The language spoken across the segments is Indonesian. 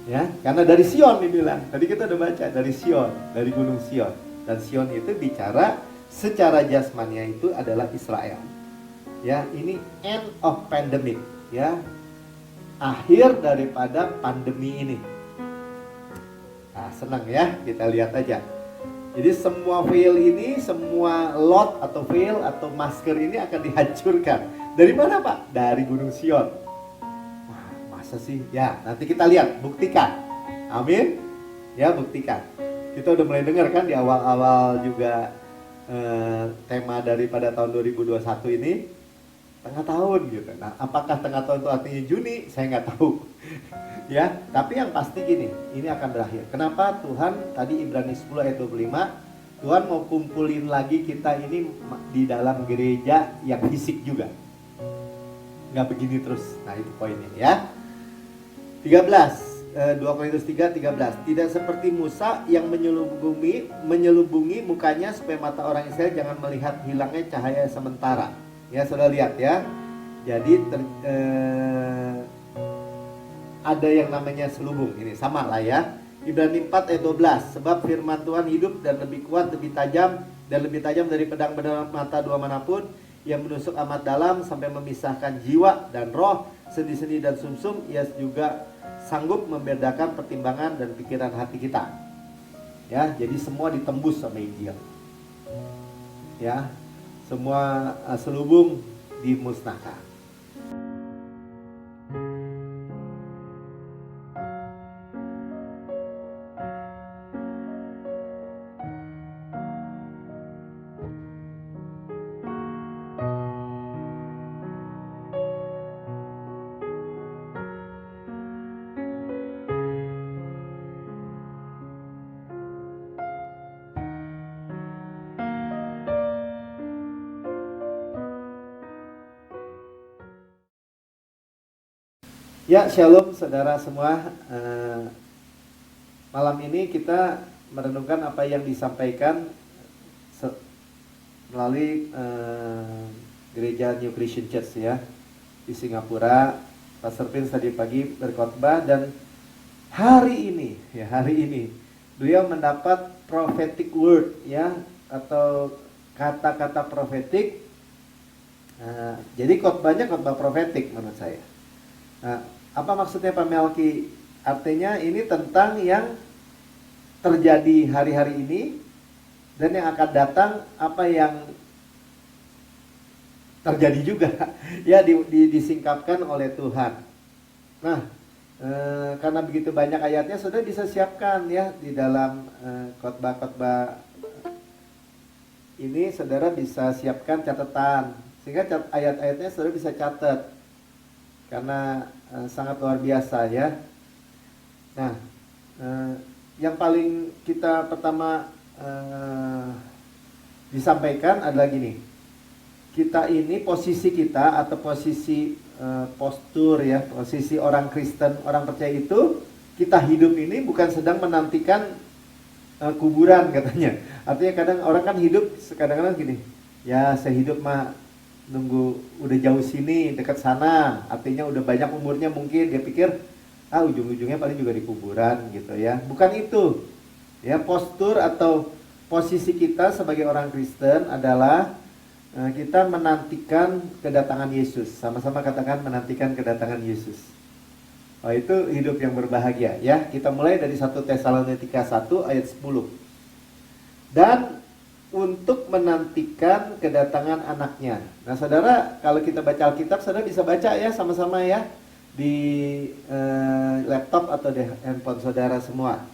Ya, karena dari Sion dibilang. Tadi kita udah baca dari Sion, dari Gunung Sion. Dan Sion itu bicara secara jasmania itu adalah Israel. Ya, ini end of pandemic, ya. Akhir daripada pandemi ini. Nah, senang ya, kita lihat aja. Jadi semua veil ini, semua lot atau veil atau masker ini akan dihancurkan. Dari mana Pak? Dari Gunung Sion. Wah, masa sih? Ya, nanti kita lihat, buktikan. Amin. Ya, buktikan. Kita udah mulai dengar kan di awal-awal juga tema daripada tahun 2021 ini. Tengah tahun gitu. Nah, apakah tengah tahun itu artinya Juni? Saya nggak tahu. Ya, tapi yang pasti gini, ini akan berakhir. Kenapa Tuhan tadi Ibrani 10 ayat 25, Tuhan mau kumpulin lagi kita ini di dalam gereja yang fisik juga. Nggak begini terus. Nah, itu poinnya ya. 13, 2 Korintus 3:13. Tidak seperti Musa yang menyelubungi mukanya supaya mata orang Israel jangan melihat hilangnya cahaya sementara. Ya, saudara lihat ya. Jadi ada yang namanya selubung. Ini sama lah ya. Ibrani 4 ayat 12. Sebab firman Tuhan hidup dan lebih kuat, lebih tajam dari pedang bermata dua manapun, yang menusuk amat dalam sampai memisahkan jiwa dan roh, sendi-sendi dan sumsum. Ia juga sanggup membedakan pertimbangan dan pikiran hati kita. Ya, jadi semua ditembus sama Injil. Ya, semua selubung dimusnahkan. Ya, shalom saudara semua. Malam ini kita merenungkan apa yang disampaikan melalui gereja New Christian Church ya di Singapura. Pastor Prince tadi pagi berkhotbah dan hari ini beliau mendapat prophetic word ya, atau kata-kata profetik. Jadi khotbahnya khotbah profetik menurut saya. Nah, apa maksudnya Pak Melki? Artinya ini tentang yang terjadi hari-hari ini dan yang akan datang, apa yang terjadi juga ya disingkapkan oleh Tuhan. Nah, karena begitu banyak ayatnya, sudah bisa siapkan ya di dalam khotbah-khotbah ini, saudara bisa siapkan catatan sehingga ayat-ayatnya saudara bisa catat karena sangat luar biasa ya. Nah, yang paling kita pertama disampaikan adalah gini. Kita ini posisi kita atau posisi postur ya, posisi orang Kristen, orang percaya itu, kita hidup ini bukan sedang menantikan kuburan katanya. Artinya kadang orang kan hidup kadang-kadang gini. Ya, saya hidup mah nunggu udah jauh sini, dekat sana, artinya udah banyak umurnya, mungkin dia pikir ujung-ujungnya paling juga di kuburan gitu ya. Bukan itu ya. Postur atau posisi kita sebagai orang Kristen adalah kita menantikan kedatangan Yesus. Sama-sama katakan menantikan kedatangan Yesus. Oh, itu hidup yang berbahagia ya. Kita mulai dari 1 Tesalonika 1 ayat 10. Dan untuk menantikan kedatangan anaknya. Nah, saudara, kalau kita baca Alkitab, saudara bisa baca ya sama-sama ya di laptop atau di handphone saudara semua.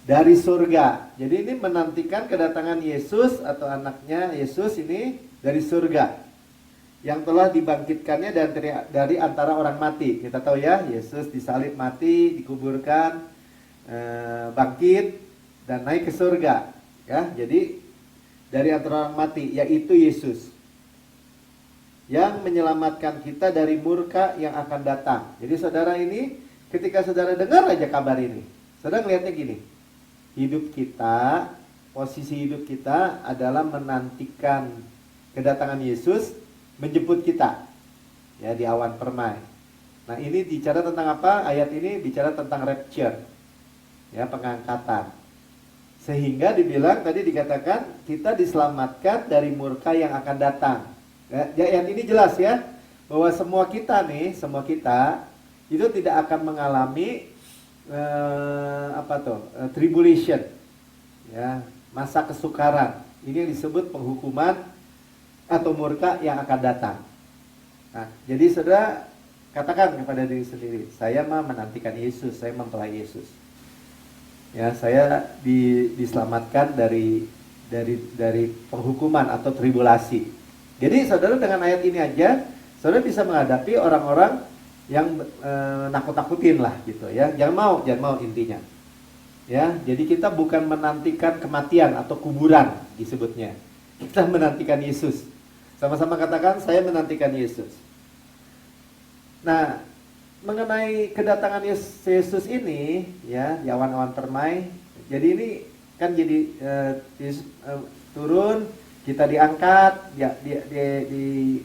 Dari surga. Jadi ini menantikan kedatangan Yesus atau anaknya Yesus ini dari surga, yang telah dibangkitkannya dari antara orang mati. Kita tahu ya, Yesus disalib, mati, dikuburkan, bangkit dan naik ke surga. Ya, jadi dari antara orang mati, yaitu Yesus yang menyelamatkan kita dari murka yang akan datang. Jadi saudara ini, ketika saudara dengar aja kabar ini, saudara ngeliatnya gini, hidup kita, posisi hidup kita adalah menantikan kedatangan Yesus menjemput kita ya di awan permai. Nah, ini bicara tentang apa? Ayat ini bicara tentang rapture, ya, pengangkatan. Sehingga dibilang tadi dikatakan kita diselamatkan dari murka yang akan datang. Ya, ayat ini jelas ya, bahwa semua kita itu tidak akan mengalami tribulation, ya, masa kesukaran. Ini yang disebut penghukuman atau murka yang akan datang. Nah, jadi saudara katakan kepada diri sendiri, saya mah menantikan Yesus, saya mempelai Yesus. Ya, saya diselamatkan dari penghukuman atau tribulasi. Jadi saudara dengan ayat ini aja, saudara bisa menghadapi orang-orang yang nakut-nakutin lah gitu ya. Jangan mau intinya. Ya, jadi kita bukan menantikan kematian atau kuburan disebutnya. Kita menantikan Yesus. Sama-sama katakan, saya menantikan Yesus. Nah, mengenai kedatangan Yesus ini, ya, di awan-awan permai. Jadi ini kan jadi Yesus turun, kita diangkat,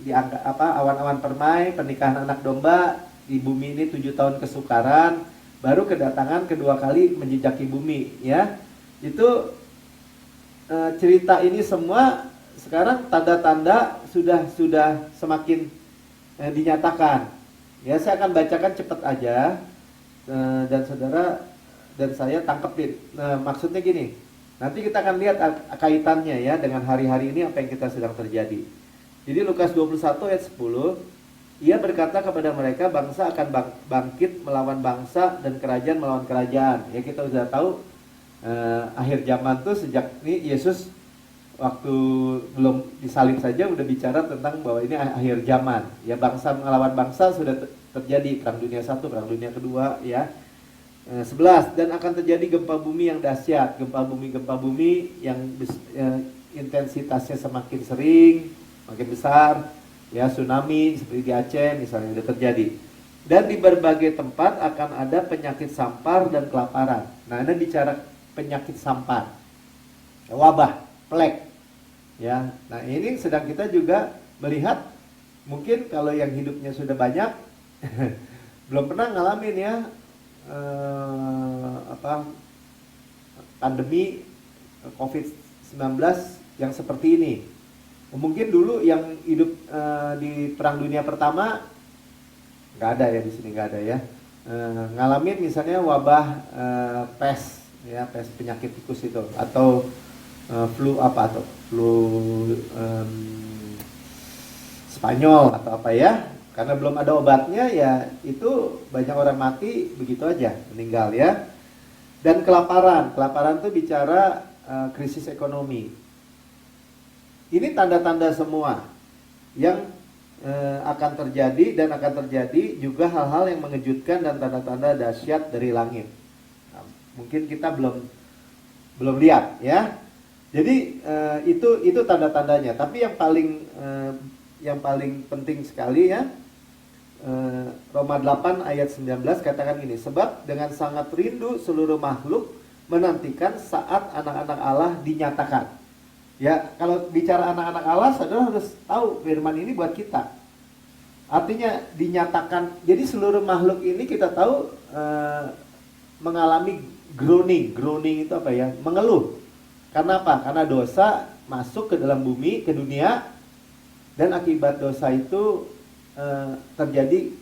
diangkat awan-awan permai, pernikahan anak domba di bumi ini 7 tahun kesukaran, baru kedatangan kedua kali menjejaki bumi, ya. Itu cerita ini semua sekarang tanda-tanda sudah semakin dinyatakan. Ya, saya akan bacakan cepat aja dan saudara dan saya tangkepin. Nah, maksudnya gini, nanti kita akan lihat kaitannya ya dengan hari-hari ini apa yang kita sedang terjadi. Jadi Lukas 21 ayat 10, ia berkata kepada mereka, bangsa akan bangkit melawan bangsa dan kerajaan melawan kerajaan. Ya, kita sudah tahu akhir zaman tuh sejak ini Yesus waktu belum disalib saja udah bicara tentang bahwa ini akhir zaman. Ya, bangsa melawan bangsa sudah terjadi, perang dunia 1, perang dunia kedua, ya. 11, dan akan terjadi gempa bumi yang dahsyat, gempa bumi yang intensitasnya semakin sering, makin besar, ya, tsunami seperti di Aceh misalnya sudah terjadi. Dan di berbagai tempat akan ada penyakit sampar dan kelaparan. Nah, ini bicara penyakit sampar, wabah, plek. Ya, nah ini sedang kita juga melihat, mungkin kalau yang hidupnya sudah banyak belum pernah ngalamin ya pandemi COVID-19 yang seperti ini. Mungkin dulu yang hidup di Perang Dunia Pertama nggak ada ya, di sini nggak ada ya, ngalamin misalnya wabah pes, ya, pes penyakit tikus itu, atau flu Spanyol atau apa ya, karena belum ada obatnya ya, itu banyak orang mati begitu aja, meninggal ya. Dan kelaparan itu bicara krisis ekonomi. Ini tanda-tanda semua yang akan terjadi, dan akan terjadi juga hal-hal yang mengejutkan dan tanda-tanda dahsyat dari langit. Nah, mungkin kita belum lihat ya. Jadi itu tanda-tandanya. Tapi yang paling penting sekali ya, Roma 8 ayat 19 katakan gini, sebab dengan sangat rindu seluruh makhluk menantikan saat anak-anak Allah dinyatakan. Ya, kalau bicara anak-anak Allah, saudara harus tahu firman ini buat kita. Artinya dinyatakan. Jadi seluruh makhluk ini kita tahu mengalami groaning itu apa ya? Mengeluh. Karena apa? Karena dosa masuk ke dalam bumi, ke dunia, dan akibat dosa itu terjadi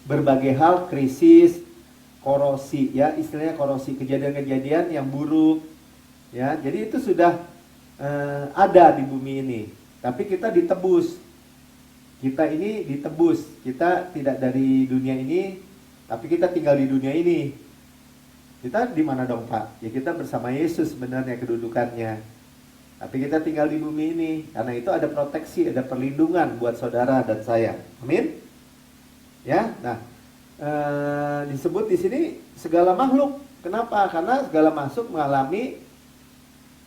berbagai hal, krisis, korosi, ya, istilahnya korosi, kejadian-kejadian yang buruk, ya. Jadi itu sudah ada di bumi ini. Tapi kita ditebus. Kita ini ditebus. Kita tidak dari dunia ini, tapi kita tinggal di dunia ini. Kita di mana dong, Pak? Ya, kita bersama Yesus sebenarnya kedudukannya. Tapi kita tinggal di bumi ini. Karena itu ada proteksi, ada perlindungan buat saudara dan saya. Amin. Ya, nah disebut di sini segala makhluk. Kenapa? Karena segala makhluk mengalami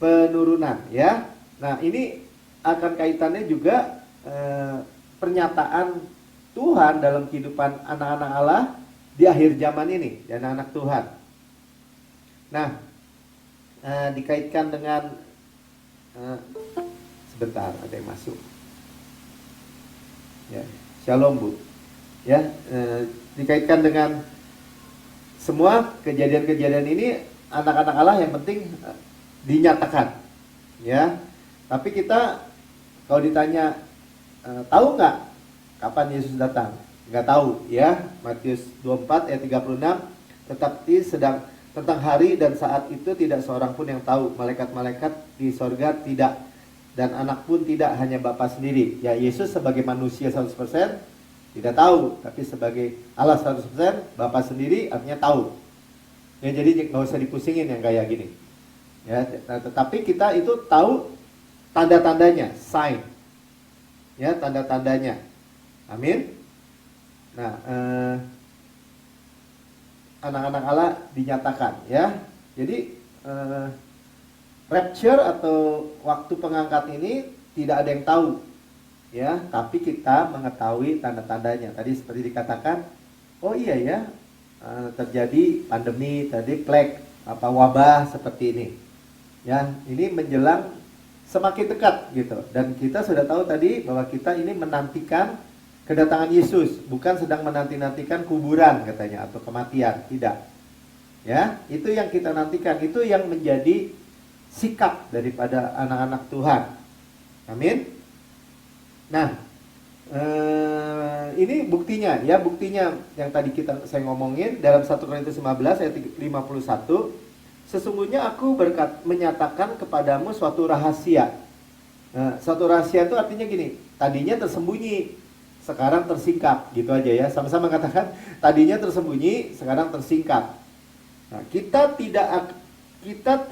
penurunan, ya. Nah, ini akan kaitannya juga pernyataan Tuhan dalam kehidupan anak-anak Allah di akhir zaman ini, dan anak Tuhan. Nah, dikaitkan dengan sebentar, ada yang masuk. Ya, shalom Bu. Ya, dikaitkan dengan semua kejadian-kejadian ini anak-anak Allah yang penting dinyatakan. Ya. Tapi kita kalau ditanya tahu nggak kapan Yesus datang? Nggak tahu, ya. Matius 24 ayat 36, tetapi sedang tentang hari dan saat itu tidak seorang pun yang tahu, malaikat-malaikat di sorga tidak, dan anak pun tidak, hanya Bapa sendiri. Ya, Yesus sebagai manusia 100% tidak tahu, tapi sebagai Allah 100% Bapa sendiri artinya tahu. Ya, jadi nggak usah dipusingin yang kayak gini. Ya, tetapi kita itu tahu tanda-tandanya, sign. Ya, tanda-tandanya. Amin. Nah, anak-anak Allah dinyatakan, ya. Jadi rapture atau waktu pengangkat ini tidak ada yang tahu, ya. Tapi kita mengetahui tanda-tandanya. Tadi seperti dikatakan, oh iya ya, terjadi pandemi, tadi plague, wabah seperti ini, ya. Ini menjelang semakin dekat gitu. Dan kita sudah tahu tadi bahwa kita ini menantikan kedatangan Yesus, bukan sedang menanti-nantikan kuburan katanya atau kematian, tidak. Ya, itu yang kita nantikan, itu yang menjadi sikap daripada anak-anak Tuhan. Amin. Nah, ini buktinya, ya, buktinya yang tadi saya ngomongin dalam 1 Korintus 15 ayat 51, sesungguhnya aku menyatakan kepadamu suatu rahasia. Nah, suatu rahasia itu artinya gini, tadinya tersembunyi, sekarang tersingkap, gitu aja ya. Sama-sama katakan, tadinya tersembunyi, sekarang tersingkap. Nah, kita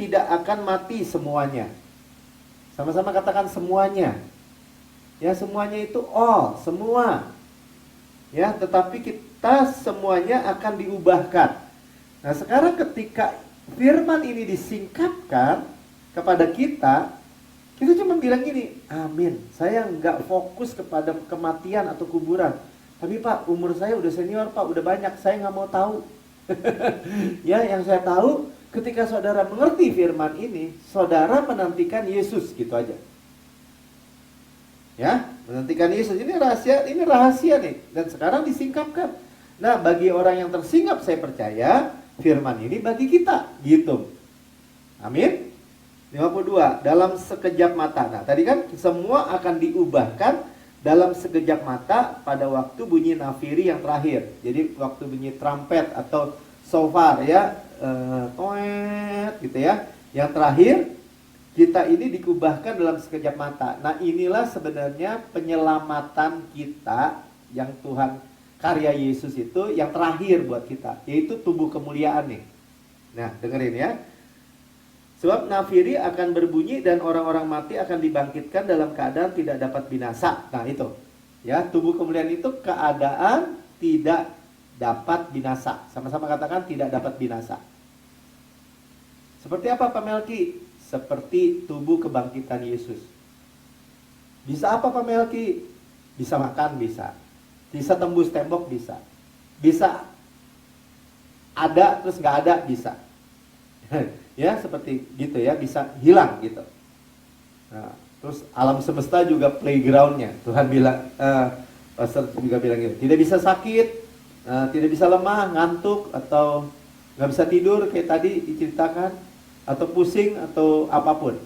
tidak akan mati semuanya. Sama-sama katakan semuanya. Ya, semuanya itu all, semua. Ya, tetapi kita semuanya akan diubahkan. Nah, sekarang ketika firman ini disingkapkan kepada kita cuma bilang gini, amin. Saya nggak fokus kepada kematian atau kuburan. Tapi Pak, umur saya udah senior Pak, udah banyak. Saya nggak mau tahu. Ya, yang saya tahu ketika saudara mengerti firman ini, saudara menantikan Yesus, gitu aja. Ya, menantikan Yesus. Ini rahasia nih. Dan sekarang disingkapkan. Nah, bagi orang yang tersingkap, saya percaya firman ini bagi kita, gitu. Amin. 52, dalam sekejap mata. Nah, tadi kan semua akan diubahkan dalam sekejap mata pada waktu bunyi nafiri yang terakhir. Jadi waktu bunyi trumpet atau shofar, ya, toet gitu ya. Yang terakhir, kita ini diubahkan dalam sekejap mata. Nah, inilah sebenarnya penyelamatan kita yang Tuhan, karya Yesus itu yang terakhir buat kita, yaitu tubuh kemuliaan nih. Nah, dengerin ya. Sebab nafiri akan berbunyi dan orang-orang mati akan dibangkitkan dalam keadaan tidak dapat binasa. Nah, itu. Ya, tubuh kemuliaan itu keadaan tidak dapat binasa. Sama-sama katakan tidak dapat binasa. Seperti apa Pak Melki? Seperti tubuh kebangkitan Yesus. Bisa apa Pak Melki? Bisa makan, bisa. Bisa tembus tembok, bisa. Bisa ada terus nggak ada, bisa. Ya, seperti gitu ya, bisa hilang gitu. Nah, terus alam semesta juga playgroundnya. Tuhan bilang, Pastor juga bilang gitu. Tidak bisa sakit, tidak bisa lemah, ngantuk, atau nggak bisa tidur kayak tadi diceritakan, atau pusing, atau apapun.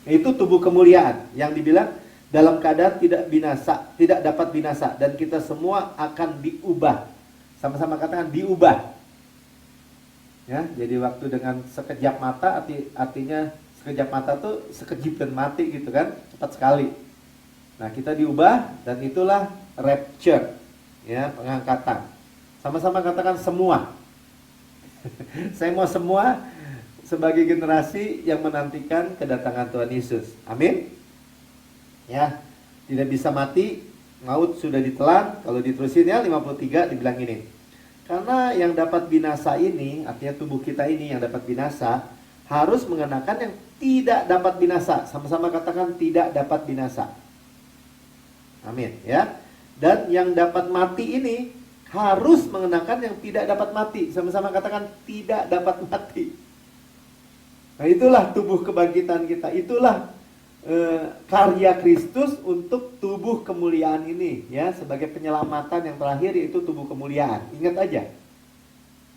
Itu tubuh kemuliaan yang dibilang dalam keadaan tidak binasa, tidak dapat binasa, dan kita semua akan diubah. Sama-sama katakan diubah. Ya, jadi waktu dengan sekejap mata artinya sekejap mata tuh sekejip dan mati gitu kan, cepat sekali. Nah, kita diubah dan itulah rapture, ya, pengangkatan. Sama-sama katakan semua. Saya mau semua sebagai generasi yang menantikan kedatangan Tuhan Yesus. Amin. Ya, tidak bisa mati, maut sudah ditelan. Kalau diterusin ya 53 dibilang ini. Karena yang dapat binasa ini, artinya tubuh kita ini yang dapat binasa, harus mengenakan yang tidak dapat binasa. Sama-sama katakan tidak dapat binasa. Amin, ya. Dan yang dapat mati ini harus mengenakan yang tidak dapat mati. Sama-sama katakan tidak dapat mati. Nah, itulah tubuh kebangkitan kita. Itulah karya Kristus untuk tubuh kemuliaan ini, ya, sebagai penyelamatan yang terakhir, yaitu tubuh kemuliaan. Ingat aja,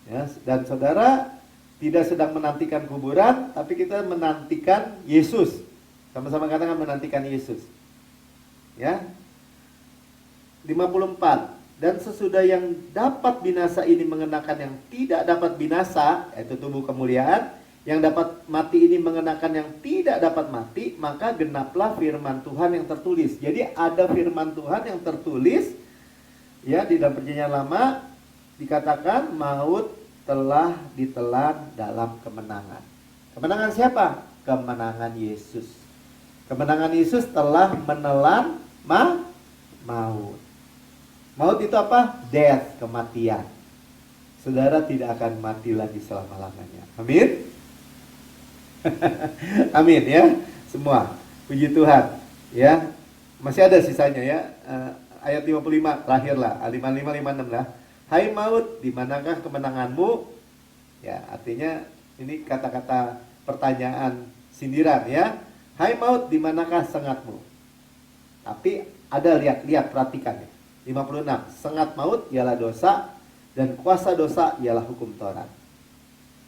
ya. Dan saudara tidak sedang menantikan kuburan, tapi kita menantikan Yesus. Sama-sama katakan menantikan Yesus, ya. 54. Dan sesudah yang dapat binasa ini mengenakan yang tidak dapat binasa, yaitu tubuh kemuliaan, yang dapat mati ini mengenakan yang tidak dapat mati, maka genaplah firman Tuhan yang tertulis. Jadi ada firman Tuhan yang tertulis, ya, di dalam Perjanjian Lama dikatakan maut telah ditelan dalam kemenangan. Kemenangan siapa? Kemenangan Yesus. Kemenangan Yesus telah menelan maut. Maut itu apa? Death, kematian. Saudara tidak akan mati lagi selama-lamanya. Amin. Amin, ya. Semua. Puji Tuhan, ya. Masih ada sisanya, ya. Ayat 55 terakhirlah, 55 56 lah. Hai maut, di manakah kemenanganmu? Ya, artinya ini kata-kata pertanyaan sindiran, ya. Hai maut, di manakah sengatmu? Tapi ada, lihat perhatikan ya. 56. Sengat maut ialah dosa, dan kuasa dosa ialah hukum Taurat.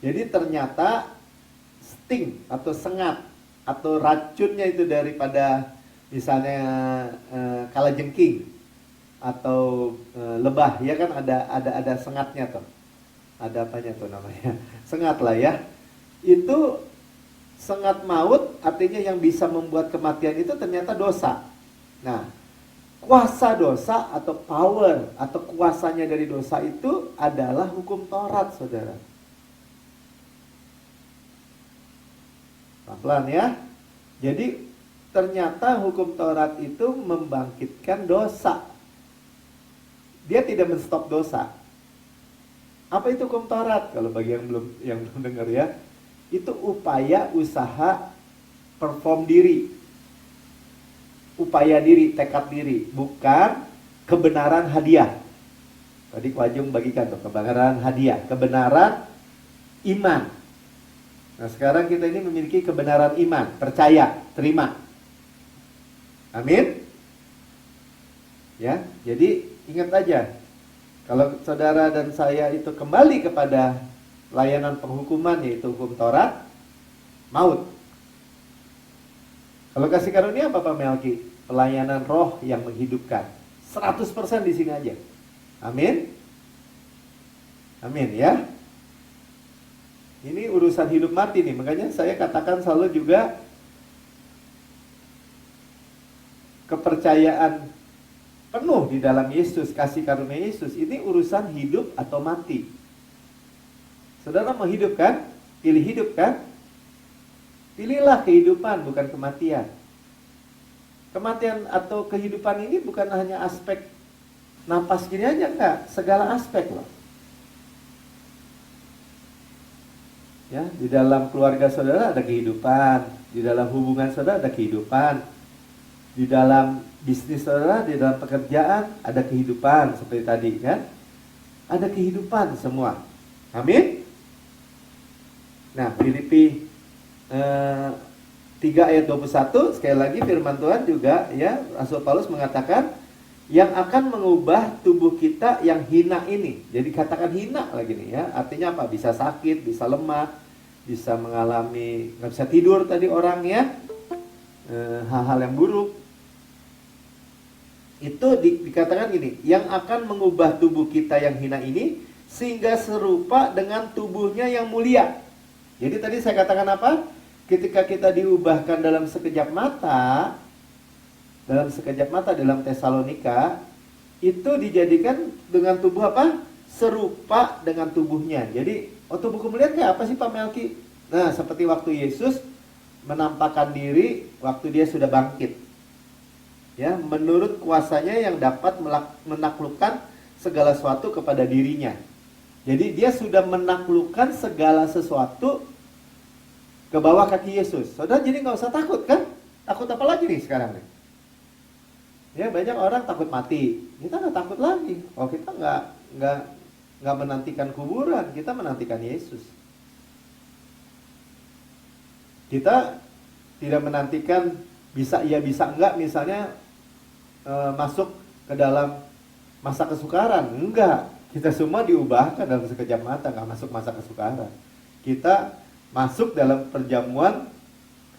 Jadi ternyata sting atau sengat atau racunnya itu daripada misalnya kalajengking atau lebah, ya kan, ada sengatnya tuh. Ada apanya tuh namanya? Sengat lah, ya. Itu sengat maut artinya yang bisa membuat kematian itu ternyata dosa. Nah, kuasa dosa atau power atau kuasanya dari dosa itu adalah hukum Taurat, saudara. Pelan-pelan, ya. Jadi ternyata hukum Taurat itu membangkitkan dosa. Dia tidak menstop dosa. Apa itu hukum Taurat? Kalau bagi yang belum dengar, ya, itu upaya usaha perform diri. Upaya diri, tekad diri, bukan kebenaran hadiah. Tadi Ko Ajung bagikan tuh, kebenaran hadiah, kebenaran iman. Nah, sekarang kita ini memiliki kebenaran iman, percaya, terima. Amin. Ya, jadi ingat aja, kalau saudara dan saya itu kembali kepada layanan penghukuman, yaitu hukum Taurat, maut. Kalau kasih karunia apa Pak Melki? Pelayanan roh yang menghidupkan. 100% di sini aja. Amin. Amin, ya. Ini urusan hidup mati nih. Makanya saya katakan selalu juga kepercayaan penuh di dalam Yesus, kasih karunia Yesus. Ini urusan hidup atau mati. Saudara mau hidup kan? Pilih hidup kan? Pilihlah kehidupan, bukan kematian. Kematian atau kehidupan ini bukan hanya aspek napas gini aja, enggak. Segala aspek loh. Ya, di dalam keluarga saudara ada kehidupan, di dalam hubungan saudara ada kehidupan, di dalam bisnis saudara, di dalam pekerjaan ada kehidupan, seperti tadi kan. Ada kehidupan semua. Amin. Nah, Filipi 3 ayat 21, sekali lagi firman Tuhan juga, ya, Rasul Paulus mengatakan yang akan mengubah tubuh kita yang hina ini. Jadi katakan hina lagi nih, ya. Artinya apa? Bisa sakit, bisa lemah, bisa mengalami nggak bisa tidur tadi orang, ya. Hal-hal yang buruk. Itu dikatakan gini, yang akan mengubah tubuh kita yang hina ini sehingga serupa dengan tubuhnya yang mulia. Jadi tadi saya katakan apa? Ketika kita diubahkan dalam sekejap mata dalam Tesalonika, itu dijadikan dengan tubuh apa? Serupa dengan tubuhnya. Jadi, tubuh kemuliaan kayak apa sih Pak Melki? Nah, seperti waktu Yesus menampakkan diri waktu dia sudah bangkit. Ya, menurut kuasanya yang dapat menaklukkan segala sesuatu kepada dirinya. Jadi dia sudah menaklukkan segala sesuatu ke bawah kaki Yesus. Saudara jadi nggak usah takut kan? Takut apa lagi nih sekarang nih? Ya, banyak orang takut mati. Kita nggak takut lagi. Oh, kita nggak menantikan kuburan, kita menantikan Yesus. Kita tidak menantikan Bisa iya bisa enggak, misalnya masuk ke dalam masa kesukaran. Enggak, kita semua diubahkan dalam sekejap mata, nggak masuk masa kesukaran. Kita masuk dalam perjamuan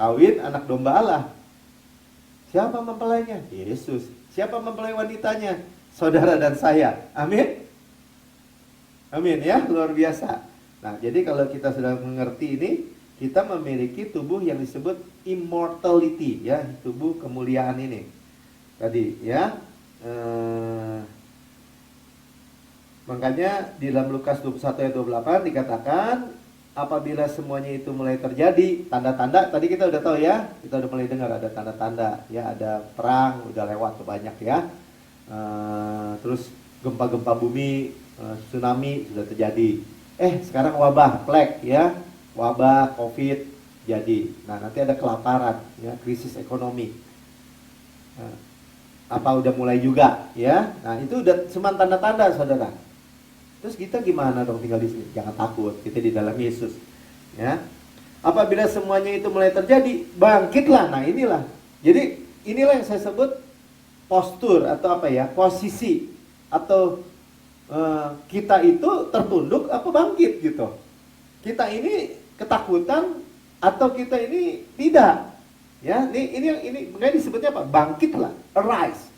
kawin anak domba Allah. Siapa mempelainya? Yesus. Siapa mempelai wanitanya? Saudara dan saya. Amin. Amin ya, luar biasa. Nah, jadi kalau kita sudah mengerti ini, kita memiliki tubuh yang disebut immortality, ya, tubuh kemuliaan ini. Tadi, ya. Makanya di dalam Lukas 21 ayat 28 dikatakan, apabila semuanya itu mulai terjadi, tanda-tanda, tadi kita udah tahu ya, kita udah mulai dengar ada tanda-tanda, ya, ada perang, udah lewat tuh banyak ya. Terus gempa-gempa bumi, tsunami sudah terjadi. Sekarang wabah, plague ya, wabah, COVID jadi. Nah, nanti ada kelaparan, ya, krisis ekonomi. Apa udah mulai juga, ya? Nah, itu udah cuma tanda-tanda, saudara. Terus kita gimana dong tinggal di sini? Jangan takut, kita di dalam Yesus, ya. Apabila semuanya itu mulai terjadi, bangkitlah. Nah, inilah. Jadi inilah yang saya sebut postur atau apa ya, posisi atau kita itu tertunduk apa bangkit gitu. Kita ini ketakutan atau kita ini tidak. Ya, ini makanya disebutnya apa? Bangkitlah, arise.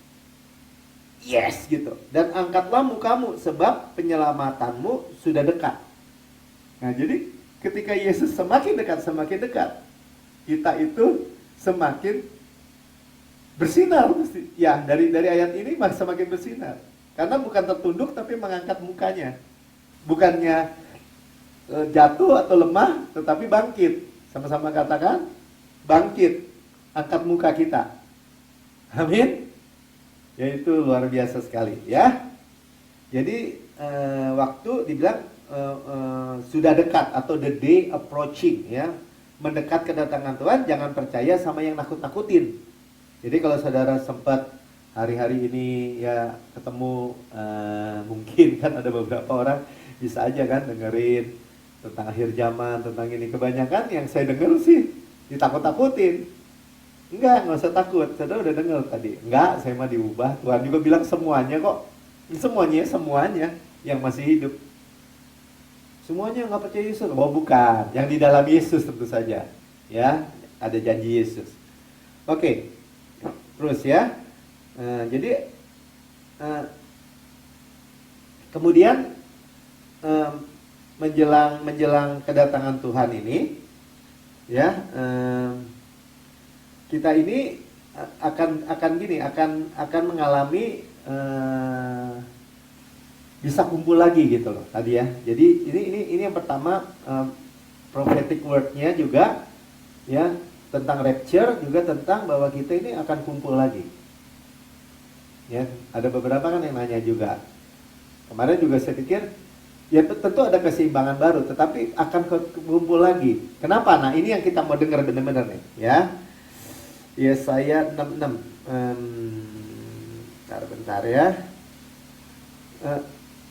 Yes gitu. Dan angkatlah mukamu sebab penyelamatanmu sudah dekat. Nah, jadi ketika Yesus semakin dekat, kita itu semakin bersinar mesti. Ya, dari ayat ini semakin bersinar. Karena bukan tertunduk tapi mengangkat mukanya. Bukannya jatuh atau lemah tetapi bangkit. Sama-sama katakan bangkit, angkat muka kita. Amin. Ya, itu luar biasa sekali ya. Jadi waktu dibilang sudah dekat atau the day approaching ya. Mendekat kedatangan Tuhan, jangan percaya sama yang nakut-nakutin. Jadi kalau saudara sempat hari-hari ini ya ketemu, mungkin kan ada beberapa orang bisa aja kan dengerin tentang akhir zaman, tentang ini. Kebanyakan yang saya dengar sih ditakut-takutin. Enggak usah takut, saudara udah dengar tadi. Enggak, saya mah diubah. Tuhan juga bilang semuanya kok. Semuanya yang masih hidup. Semuanya nggak percaya Yesus. Oh bukan, yang di dalam Yesus tentu saja. Ya, ada janji Yesus. Oke, terus ya. Jadi kemudian menjelang kedatangan Tuhan ini, ya, kita ini akan mengalami bisa kumpul lagi gitu loh tadi ya. Jadi ini yang pertama, prophetic word-nya juga ya tentang rapture, juga tentang bahwa kita ini akan kumpul lagi. Ya, ada beberapa kan yang nanya juga. Kemarin juga saya pikir ya tentu ada keseimbangan baru, tetapi akan kumpul lagi. Kenapa? Nah, ini yang kita mau dengar benar-benar nih, ya. Yesaya 66. Bentar ya.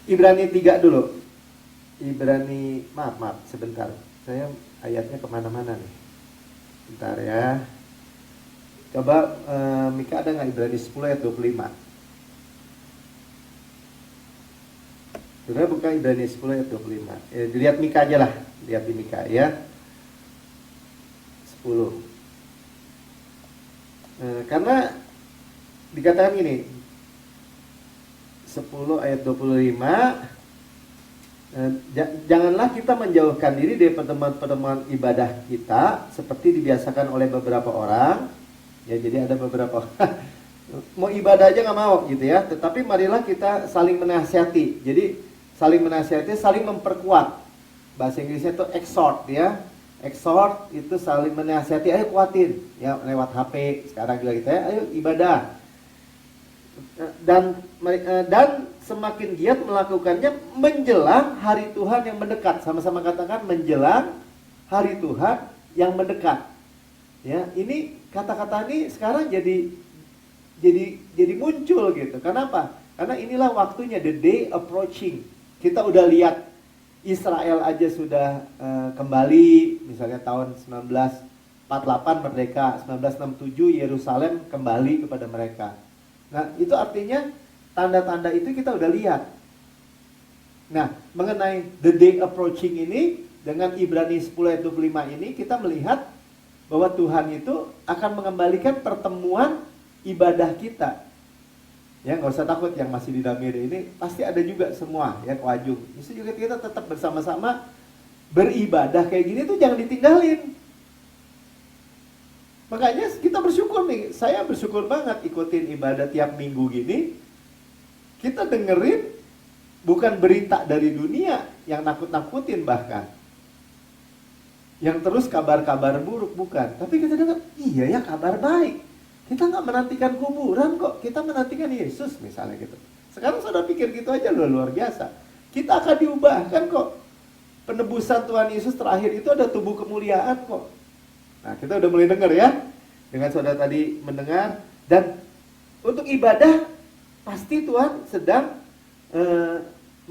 Ibrani 3 dulu. Ibrani, maaf, sebentar. Saya ayatnya kemana-mana nih. Bentar ya. Coba Mika ada nggak Ibrani 10 ayat 25? Sudah buka Ibrani 10 ayat 25. Dilihat Mika aja lah. Lihat di Mika ya. 10. Karena dikatakan gini. 10 ayat 25. Janganlah kita menjauhkan diri dari pertemuan-pertemuan ibadah kita seperti dibiasakan oleh beberapa orang. Ya, jadi ada beberapa mau ibadah aja nggak mau gitu ya. Tetapi marilah kita saling menasihati. Jadi saling menasihati, saling memperkuat. Bahasa Inggrisnya itu exhort ya. Exhort itu saling menasihati. Ayo kuatin ya, lewat HP sekarang juga kita ya. Ayo ibadah. Dan semakin giat melakukannya menjelang hari Tuhan yang mendekat. Sama-sama katakan menjelang hari Tuhan yang mendekat. Ya, ini kata-kata ini sekarang jadi muncul gitu. Kenapa? Karena inilah waktunya, the day approaching. Kita udah lihat Israel aja sudah kembali, misalnya tahun 1948 1948 merdeka, 1967 Yerusalem kembali kepada mereka. Nah, itu artinya tanda-tanda itu kita udah lihat. Nah, mengenai the day approaching ini, dengan Ibrani 10 ayat 25 ini, kita melihat bahwa Tuhan itu akan mengembalikan pertemuan ibadah kita. Ya, nggak usah takut yang masih di Damiri ini, pasti ada juga semua ya Koajung. Justru juga kita tetap bersama-sama beribadah kayak gini tuh jangan ditinggalin. Makanya kita bersyukur nih, saya bersyukur banget ikutin ibadah tiap minggu gini. Kita dengerin bukan berita dari dunia yang nakut-nakutin bahkan. Yang terus kabar-kabar buruk, bukan. Tapi kita dengar, iya ya kabar baik. Kita nggak menantikan kuburan kok, kita menantikan Yesus misalnya gitu. Sekarang saudara pikir gitu aja loh, luar biasa. Kita akan diubahkan kok. Penebusan Tuhan Yesus terakhir itu ada tubuh kemuliaan kok. Nah, kita udah mulai dengar ya. Dengan saudara tadi mendengar. Dan untuk ibadah, pasti Tuhan sedang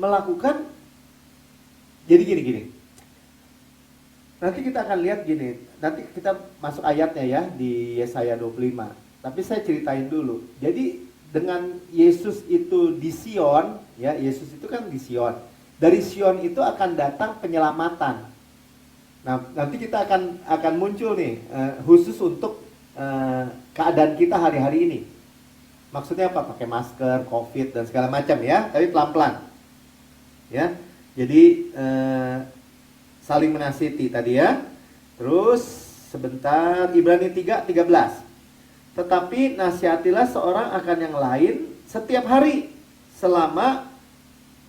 melakukan. Jadi gini. Nanti kita akan lihat gini. Nanti kita masuk ayatnya ya di Yesaya 25. Tapi saya ceritain dulu. Jadi dengan Yesus itu di Sion, ya Yesus itu kan di Sion. Dari Sion itu akan datang penyelamatan. Nah, nanti kita akan muncul nih khusus untuk keadaan kita hari-hari ini. Maksudnya apa? Pakai masker, COVID dan segala macam ya, tapi pelan-pelan. Ya. Jadi saling menasihati tadi ya. Terus sebentar Ibrani 3:13. Tetapi nasihatilah seorang akan yang lain setiap hari selama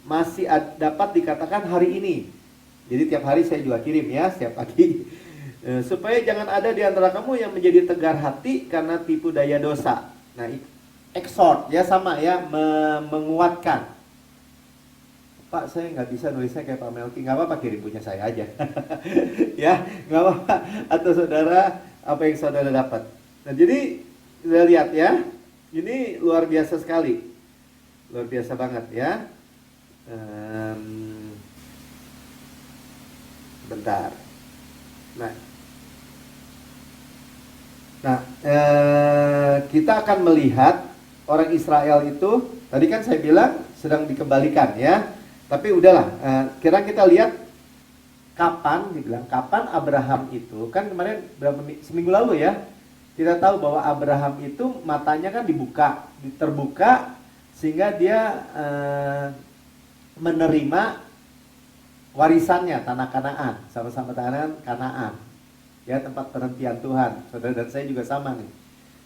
masih dapat dikatakan hari ini. Jadi tiap hari saya juga kirim ya, setiap pagi. Supaya jangan ada di antara kamu yang menjadi tegar hati karena tipu daya dosa. Nah, exhort ya sama ya, menguatkan. Pak, saya nggak bisa nulisnya kayak Pak Melki. Nggak apa-apa, kirim punya saya aja. Ya, nggak apa-apa. Atau saudara, apa yang saudara dapat. Nah, jadi kita lihat ya, ini luar biasa sekali. Luar biasa banget ya. Bentar. Nah, kita akan melihat orang Israel itu, tadi kan saya bilang sedang dikembalikan ya. Tapi udahlah, kira kita lihat kapan Abraham itu, kan kemarin seminggu lalu ya, kita tahu bahwa Abraham itu matanya kan terbuka sehingga dia menerima warisannya tanah Kanaan, sama-sama tanah Kanaan, ya tempat perhentian Tuhan. Saudara dan saya juga sama nih.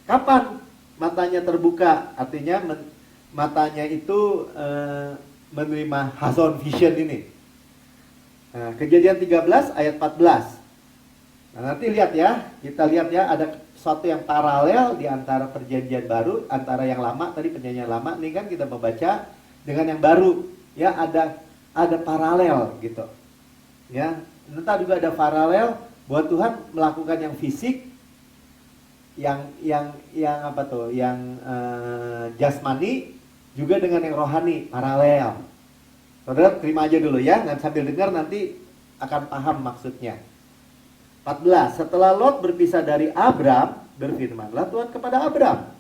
Kapan matanya terbuka? Artinya matanya itu menerima Hazon Vision ini. Nah, Kejadian 13 ayat 14. Nah, nanti lihat ya, kita lihat ya, ada suatu yang paralel di antara perjanjian baru, antara yang lama, tadi perjanjian lama, ini kan kita membaca dengan yang baru. Ya, ada paralel gitu. Ya, nanti juga ada paralel bahwa Tuhan melakukan yang fisik, yang apa tuh, yang jasmani, juga dengan yang rohani, paralel. Saudara terima aja dulu ya, dan sambil dengar nanti akan paham maksudnya. 14. Setelah Lot berpisah dari Abram, berfirmanlah Tuhan kepada Abram,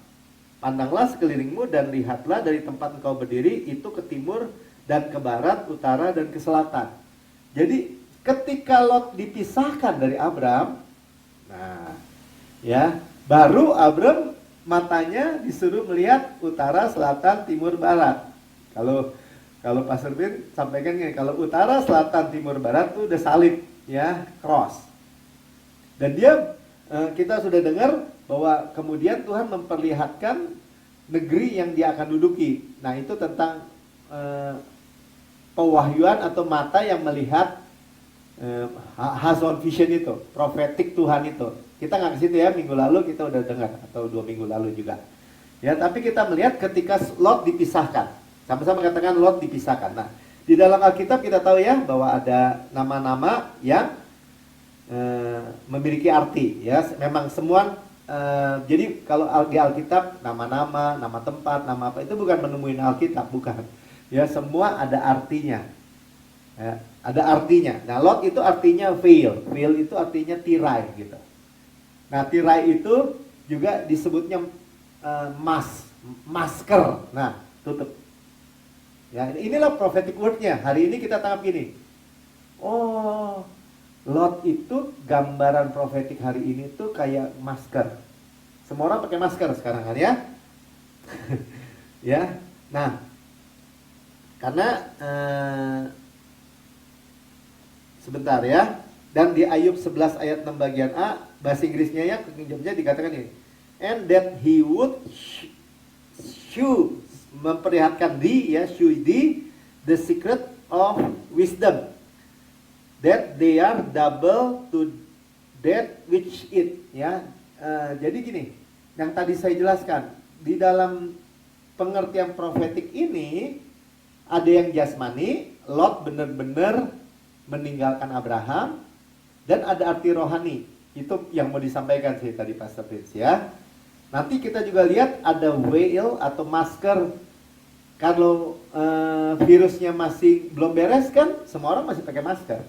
pandanglah sekelilingmu dan lihatlah dari tempat engkau berdiri itu ke timur dan ke barat, utara dan ke selatan. Jadi ketika Lot dipisahkan dari Abram, nah ya, baru Abram matanya disuruh melihat utara, selatan, timur, barat. Kalau Pastor Bin sampaikan gini, kalau utara, selatan, timur, barat itu udah salib ya, cross. Dan kita sudah dengar bahwa kemudian Tuhan memperlihatkan negeri yang dia akan duduki. Nah, itu tentang pewahyuan atau mata yang melihat Hazon Vision itu, profetik Tuhan itu. Kita nggak ke situ ya, minggu lalu kita udah dengar, atau 2 minggu lalu juga. Ya, tapi kita melihat ketika Lot dipisahkan. Sama-sama katakan Lot dipisahkan. Nah, di dalam Alkitab kita tahu ya bahwa ada nama-nama yang memiliki arti ya. Memang semua jadi kalau di Alkitab nama-nama, nama tempat, nama apa itu bukan menemuin Alkitab, bukan. Ya, semua ada artinya. Ya, ada artinya. Nah, Lot itu artinya veil. Veil itu artinya tirai gitu. Nah, tirai itu juga disebutnya masker. Nah, tutup. Ya, inilah prophetic word-nya. Hari ini kita tangkap gini. Oh, Lot itu gambaran prophetic hari ini tuh kayak masker. Semua orang pakai masker sekarang kan ya? Ya. Nah, karena sebentar ya. Dan di Ayub 11 ayat 6 bagian A, bahasa Inggrisnya ya, King James-nya dikatakan ini. And that he would shew, memperlihatkan shew the secret of wisdom, that they are double to that which it, ya. Jadi gini, yang tadi saya jelaskan, di dalam pengertian profetik ini ada yang jasmani, Lot benar-benar meninggalkan Abraham, dan ada arti rohani. Itu yang mau disampaikan sih tadi Pastor Prince ya. Nanti kita juga lihat ada veil atau masker. Kalau virusnya masih belum beres kan, semua orang masih pakai masker.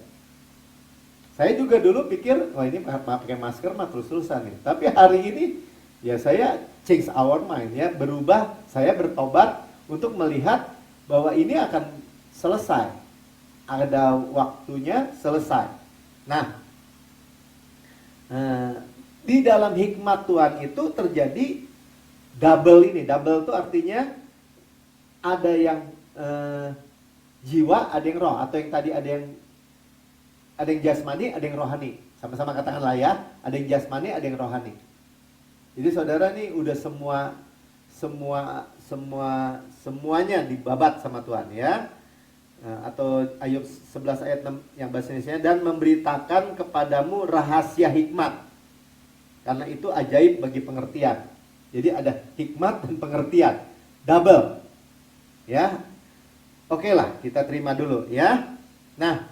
Saya juga dulu pikir, wah ini pakai masker mah terus-terusan nih. Tapi hari ini ya saya change our mind ya, berubah, saya bertobat untuk melihat bahwa ini akan selesai. Ada waktunya selesai. Nah, di dalam hikmat Tuhan itu terjadi double ini. Double itu artinya ada yang jiwa, ada yang roh, atau yang tadi ada yang jasmani, ada yang rohani. Sama-sama katakanlah ya, ada yang jasmani, ada yang rohani. Jadi saudara nih udah semuanya dibabat sama Tuhan ya. Atau Ayub 11 ayat 6 yang bahasa Indonesia, dan memberitakan kepadamu rahasia hikmat, karena itu ajaib bagi pengertian. Jadi ada hikmat dan pengertian double ya. Oke lah, kita terima dulu ya. Nah,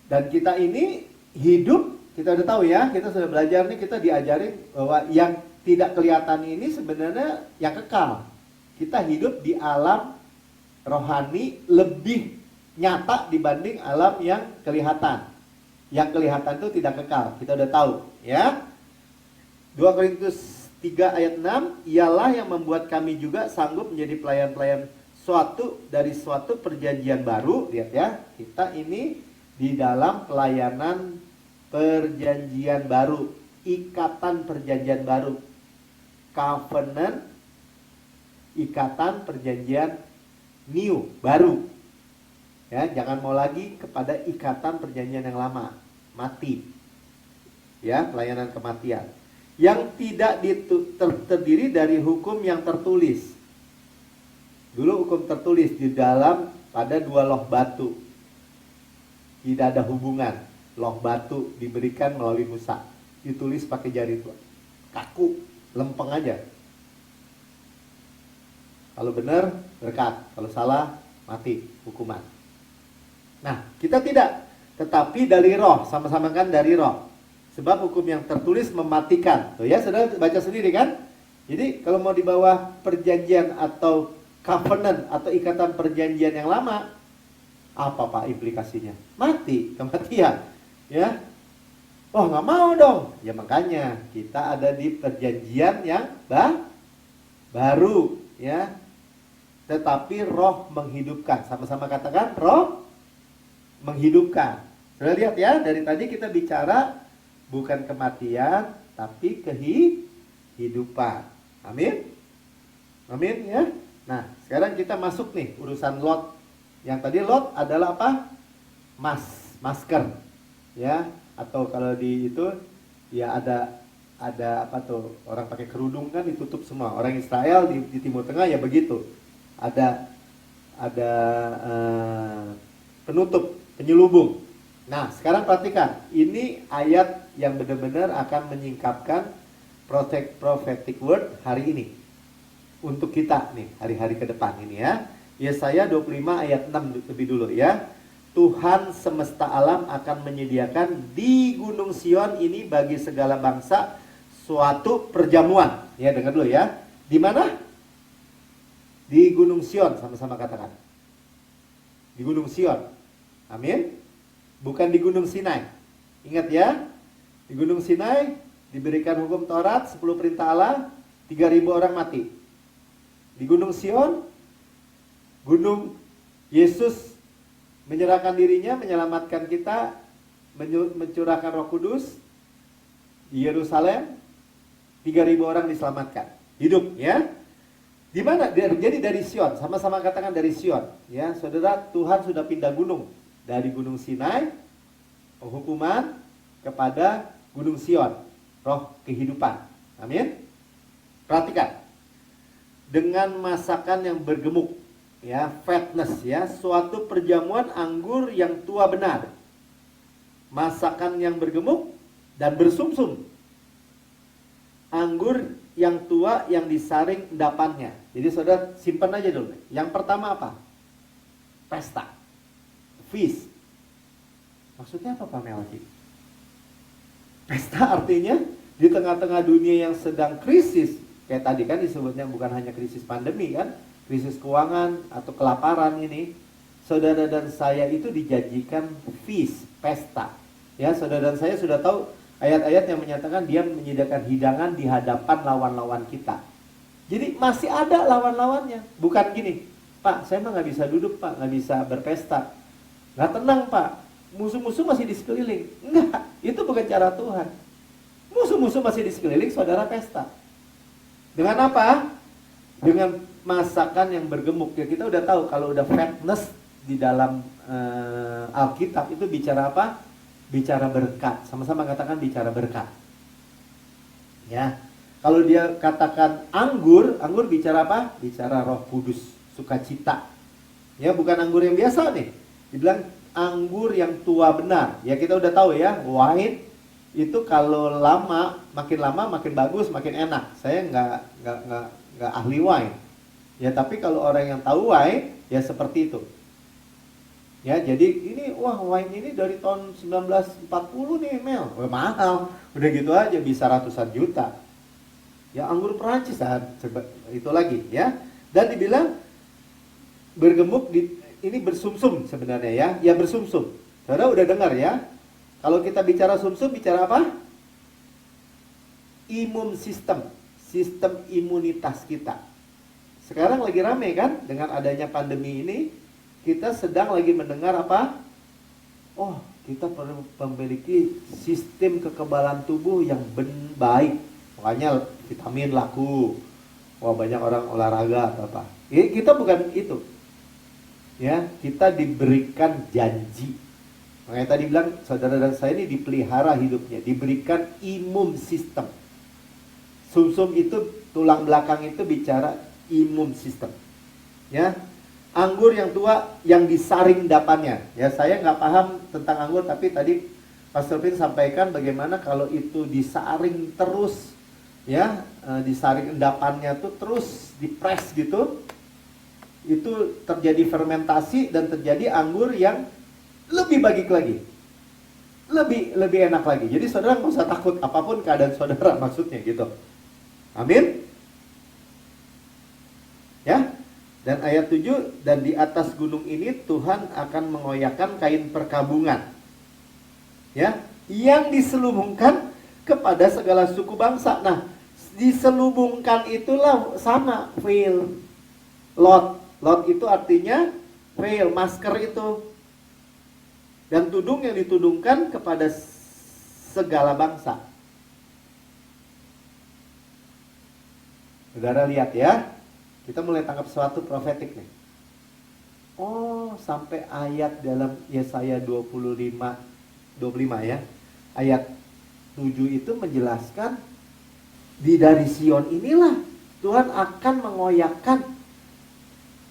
dan kita ini hidup, kita udah tahu ya, kita sudah belajar nih, kita diajarin bahwa yang tidak kelihatan ini sebenarnya yang kekal. Kita hidup di alam rohani lebih nyata dibanding alam yang kelihatan. Yang kelihatan itu tidak kekal, kita udah tahu ya. 2 Korintus 3 ayat 6, ialah yang membuat kami juga sanggup menjadi pelayan-pelayan dari suatu perjanjian baru. Lihat ya, kita ini di dalam pelayanan perjanjian baru, ikatan perjanjian baru, covenant, ikatan perjanjian new, baru ya. Jangan mau lagi kepada ikatan perjanjian yang lama, mati ya, pelayanan kematian yang tidak terdiri dari hukum yang tertulis. Dulu hukum tertulis di dalam pada 2 loh batu, tidak ada hubungan. Loh batu diberikan melalui Musa, ditulis pakai jari Tuhan, kaku, lempeng aja. Kalau benar berkat, kalau salah mati, hukuman. Nah, kita tidak, tetapi dari roh, sama-sama kan dari roh. Sebab hukum yang tertulis mematikan. Tuh ya, saudara baca sendiri kan? Jadi kalau mau di bawah perjanjian atau covenant atau ikatan perjanjian yang lama, apa Pak implikasinya? Mati, kematian. Ya. Oh, nggak mau dong. Ya makanya kita ada di perjanjian yang baru, ya. Tetapi roh menghidupkan. Sama-sama katakan, roh menghidupkan. Sudah lihat ya, dari tadi kita bicara bukan kematian, tapi kehidupan. Amin. Amin ya. Nah, sekarang kita masuk nih urusan Lot. Yang tadi Lot adalah apa? Masker. Ya, atau kalau di itu ya ada apa tuh? Orang pakai kerudung kan ditutup semua. Orang Israel di Timur Tengah ya begitu. Ada penutup, penyelubung. Nah, sekarang perhatikan, ini ayat yang benar-benar akan menyingkapkan prophetic word hari ini untuk kita nih, hari-hari ke depan ini ya. Yesaya 25 ayat 6 lebih dulu ya. Tuhan semesta alam akan menyediakan di Gunung Sion ini bagi segala bangsa suatu perjamuan. Ya, dengar dulu ya. Di mana? Di Gunung Sion, sama-sama katakan. Di Gunung Sion. Amin. Bukan di Gunung Sinai. Ingat ya, di Gunung Sinai diberikan hukum Taurat, 10 perintah Allah, 3.000 orang mati. Di Gunung Sion, gunung Yesus menyerahkan dirinya, menyelamatkan kita, mencurahkan Roh Kudus. Di Yerusalem, 3.000 orang diselamatkan. Hidup, ya. Di mana? Jadi dari Sion, sama-sama katakan dari Sion. Ya, saudara, Tuhan sudah pindah gunung. Dari Gunung Sinai, penghukuman, kepada Gunung Sion, roh kehidupan. Amin. Perhatikan. Dengan masakan yang bergemuk, ya, fatness, ya, suatu perjamuan anggur yang tua benar. Masakan yang bergemuk dan bersumsum. Anggur yang tua yang disaring endapannya. Jadi saudara simpan aja dulu. Yang pertama apa? Pesta. Feast. Maksudnya apa Pak Melki? Pesta artinya di tengah-tengah dunia yang sedang krisis. Kayak tadi kan disebutnya bukan hanya krisis pandemi kan. Krisis keuangan atau kelaparan ini. Saudara dan saya itu dijanjikan feast, pesta. Ya, saudara dan saya sudah tahu ayat-ayat yang menyatakan dia menyediakan hidangan di hadapan lawan-lawan kita. Jadi masih ada lawan-lawannya. Bukan gini, Pak, saya mah nggak bisa duduk Pak, nggak bisa berpesta. Nggak tenang Pak, musuh-musuh masih di sekeliling. Enggak, itu bukan cara Tuhan. Musuh-musuh masih di sekeliling, saudara pesta. Dengan apa? Dengan masakan yang bergemuk. Ya kita udah tahu kalau udah fatness di dalam Alkitab itu bicara apa? Bicara berkat. Sama-sama katakan bicara berkat. Ya. Kalau dia katakan anggur, anggur bicara apa? Bicara Roh Kudus, sukacita. Ya, bukan anggur yang biasa nih. Dibilang anggur yang tua benar. Ya kita udah tahu ya, wine itu kalau lama makin bagus, makin enak. Saya nggak ahli wine. Ya, tapi kalau orang yang tahu wine, ya seperti itu. Ya, jadi ini wah wine ini dari tahun 1940 nih Mel. Wah, mahal. Udah gitu aja bisa ratusan juta. Ya anggur Perancis itu lagi ya. Dan dibilang bergemuk ini bersumsum sebenarnya ya. Ya bersumsum. Saudara udah dengar ya. Kalau kita bicara sumsum bicara apa? Imun sistem. Sistem imunitas kita. Sekarang lagi rame kan dengan adanya pandemi ini. Kita sedang lagi mendengar apa? Oh, kita perlu memiliki sistem kekebalan tubuh yang baik. Makanya vitamin laku. Wah, banyak orang olahraga atau apa. Kita bukan itu. Ya, kita diberikan janji. Makanya tadi bilang saudara dan saya ini dipelihara hidupnya, diberikan imun sistem. Sumsum itu tulang belakang itu bicara imun sistem. Ya. Anggur yang tua yang disaring endapannya. Ya, saya nggak paham tentang anggur, tapi tadi Pastor Vin sampaikan bagaimana kalau itu disaring terus, ya, disaring endapannya tuh terus dipres gitu, itu terjadi fermentasi dan terjadi anggur yang lebih baik lagi, lebih enak lagi. Jadi saudara nggak usah takut apapun keadaan saudara, maksudnya gitu. Amin. Ya. Dan ayat 7, dan di atas gunung ini Tuhan akan mengoyakkan kain perkabungan. Ya, yang diselubungkan kepada segala suku bangsa. Nah, diselubungkan itulah sama veil. Lot itu artinya veil, masker itu. Dan tudung yang ditudungkan kepada segala bangsa. Saudara lihat ya. Kita mulai tangkap sesuatu profetik nih. Oh, sampai ayat dalam Yesaya 25 ya. Ayat 7 itu menjelaskan dari Sion inilah Tuhan akan mengoyakkan.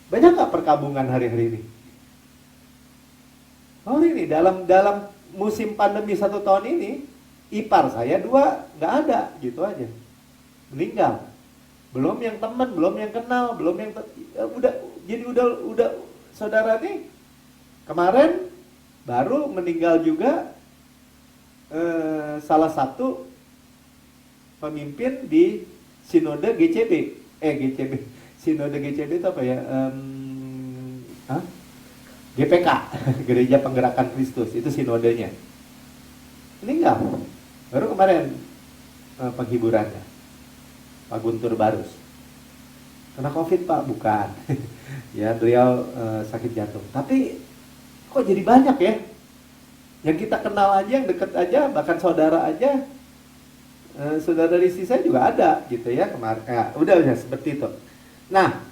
Banyak gak perkabungan hari-hari ini? Oh ini dalam musim pandemi 1 tahun ini, ipar saya 2 gak ada, gitu aja. Meninggal. Belum yang teman, belum yang kenal, belum yang udah saudara nih kemarin baru meninggal juga salah satu pemimpin di Sinode GCB. Sinode GCB itu apa ya? GPK, Gereja Penggerakan Kristus, itu sinodenya. Meninggal. Baru kemarin penghiburannya, Pak Guntur Barus. Kena COVID Pak? Bukan. Ya, beliau sakit jantung. Tapi kok jadi banyak ya? Yang kita kenal aja, yang deket aja, bahkan saudara aja. Saudara dari istri saya juga ada gitu ya kemarin. Udah seperti itu. Nah,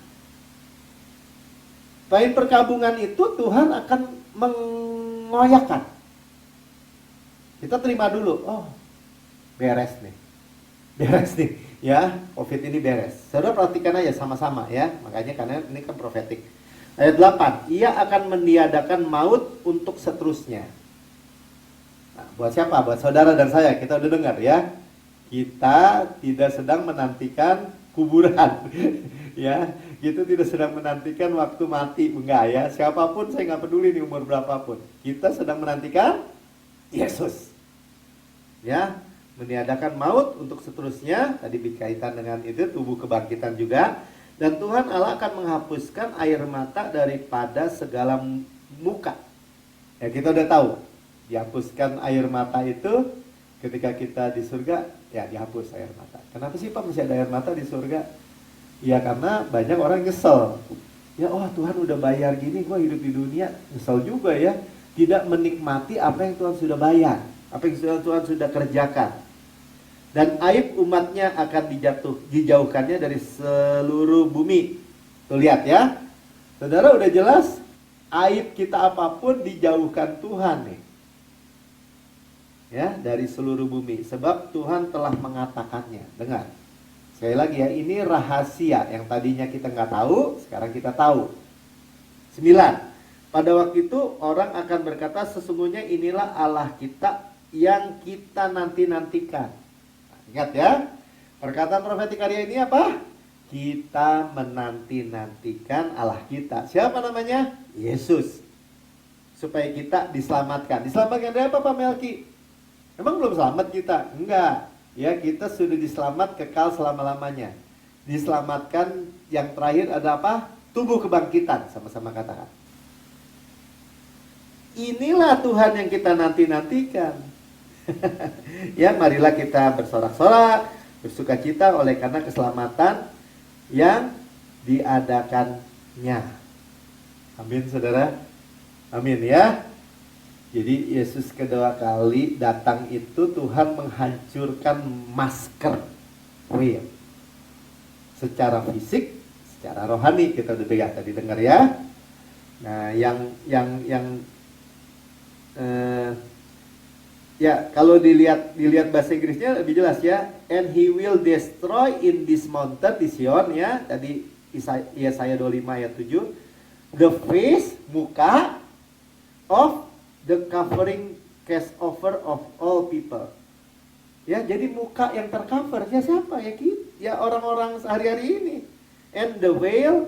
poin perkabungan itu Tuhan akan mengoyakkan. Kita terima dulu. Oh, beres nih. Beres nih. Ya, COVID ini beres. Saudara perhatikan aja sama-sama ya. Makanya karena ini kan profetik. Ayat 8. Ia akan meniadakan maut untuk seterusnya. Nah, buat siapa? Buat saudara dan saya. Kita udah dengar ya. Kita tidak sedang menantikan kuburan. Ya, kita tidak sedang menantikan waktu mati. Enggak ya. Siapapun saya nggak peduli di umur berapapun. Kita sedang menantikan Yesus. Ya, meniadakan maut untuk seterusnya. Tadi berkaitan dengan itu, tubuh kebangkitan juga. Dan Tuhan Allah akan menghapuskan air mata daripada segala muka. Ya, kita udah tahu. Dihapuskan air mata itu ketika kita di surga, ya dihapus air mata. Kenapa sih Pak masih ada air mata di surga? Ya karena banyak orang nyesel. Ya Tuhan udah bayar gini, gue hidup di dunia nyesel juga ya. Tidak menikmati apa yang Tuhan sudah bayar, apa yang Tuhan sudah kerjakan. Dan aib umatnya akan dijauhkannya dari seluruh bumi. Tuh lihat ya. Saudara udah jelas, aib kita apapun dijauhkan Tuhan nih. Ya, dari seluruh bumi. Sebab Tuhan telah mengatakannya. Dengar. Sekali lagi ya, ini rahasia yang tadinya kita nggak tahu, sekarang kita tahu. 9. Pada waktu itu orang akan berkata, sesungguhnya inilah Allah kita yang kita nanti-nantikan. Nah, ingat ya, perkataan profetik hari ini apa? Kita menanti-nantikan Allah kita. Siapa namanya? Yesus. Supaya kita diselamatkan. Diselamatkan dari apa Pak Melki? Emang belum selamat kita? Enggak. Ya, kita sudah diselamat kekal selama-lamanya. Diselamatkan yang terakhir ada apa? Tubuh kebangkitan. Sama-sama katakan. Inilah Tuhan yang kita nanti-nantikan. Ya, marilah kita bersorak-sorak, bersukacita oleh karena keselamatan yang diadakannya. Amin, saudara. Amin ya. Jadi Yesus kedua kali datang itu Tuhan menghancurkan masker real. Secara fisik, secara rohani kita udah tadi dengar ya. Nah, ya kalau dilihat bahasa Inggrisnya lebih jelas ya. And he will destroy in this mountain di Sion ya. Tadi Yesaya 25 ayat 7. The face, muka of the covering cast over of all people. Ya, jadi muka yang tercover ya siapa? Ya kita, ya orang-orang sehari-hari ini. And the veil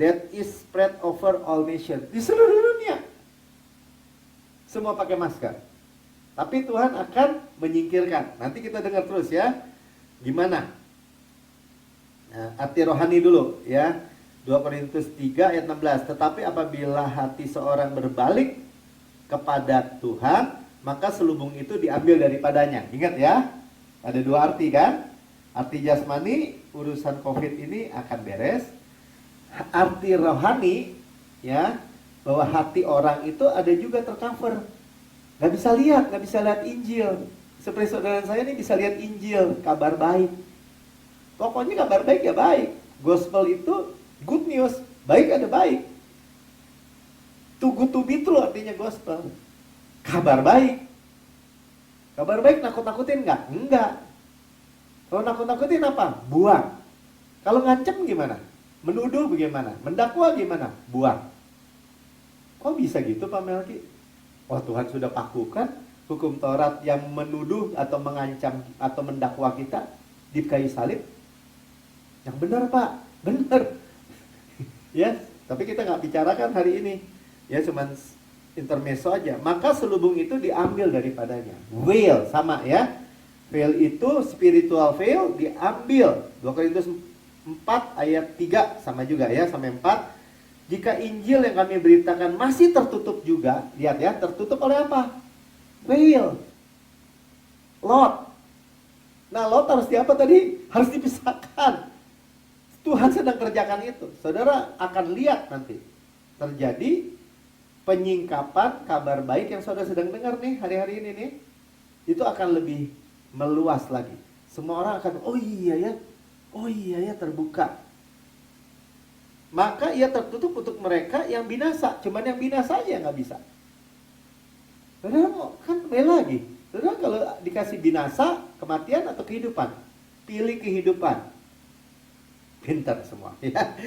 that is spread over all nations. Di seluruh dunia. Semua pakai masker. Tapi Tuhan akan menyingkirkan. Nanti kita dengar terus ya. Gimana? Nah, arti rohani dulu ya. 2 Korintus 3 ayat 16. Tetapi apabila hati seorang berbalik kepada Tuhan, maka selubung itu diambil daripadanya. Ingat ya, ada dua arti kan? Arti jasmani, urusan COVID ini akan beres. Arti rohani, ya, bahwa hati orang itu ada juga tercover. Gak bisa lihat Injil. Seperti saudara saya ini bisa lihat Injil, kabar baik. Pokoknya kabar baik ya baik. Gospel itu good news, baik ada baik. Too good to be true artinya gospel. Kabar baik. Kabar baik nakut-nakutin nggak? Enggak. Kalau nakut-nakutin apa? Buang. Kalau ngancem gimana? Menuduh bagaimana? Mendakwa gimana? Buang. Kok bisa gitu Pak Melki? Oh, Tuhan sudah pakukan hukum Taurat yang menuduh atau mengancam atau mendakwa kita di kayu salib. Yang benar Pak, benar. Ya, tapi kita nggak bicarakan hari ini. Ya, cuman intermezzo aja. Maka selubung itu diambil daripadanya. Veil sama ya. Veil itu spiritual veil diambil. 2 Korintus 4 ayat 3 sama juga ya, sampai 4. Jika Injil yang kami beritakan masih tertutup juga, lihat ya, tertutup oleh apa? Veil. Lot. Nah, Lot harus apa tadi? Harus dipisahkan. Tuhan sedang kerjakan itu. Saudara akan lihat nanti terjadi penyingkapan kabar baik yang saudara sedang dengar nih hari-hari ini nih. Itu akan lebih meluas lagi. Semua orang akan, oh iya ya terbuka. Maka ia tertutup untuk mereka yang binasa. Cuman yang binasa aja nggak bisa. Saudara mau kan bela lagi. Saudara kalau dikasih binasa, kematian atau kehidupan? Pilih kehidupan. Pintar semua ya.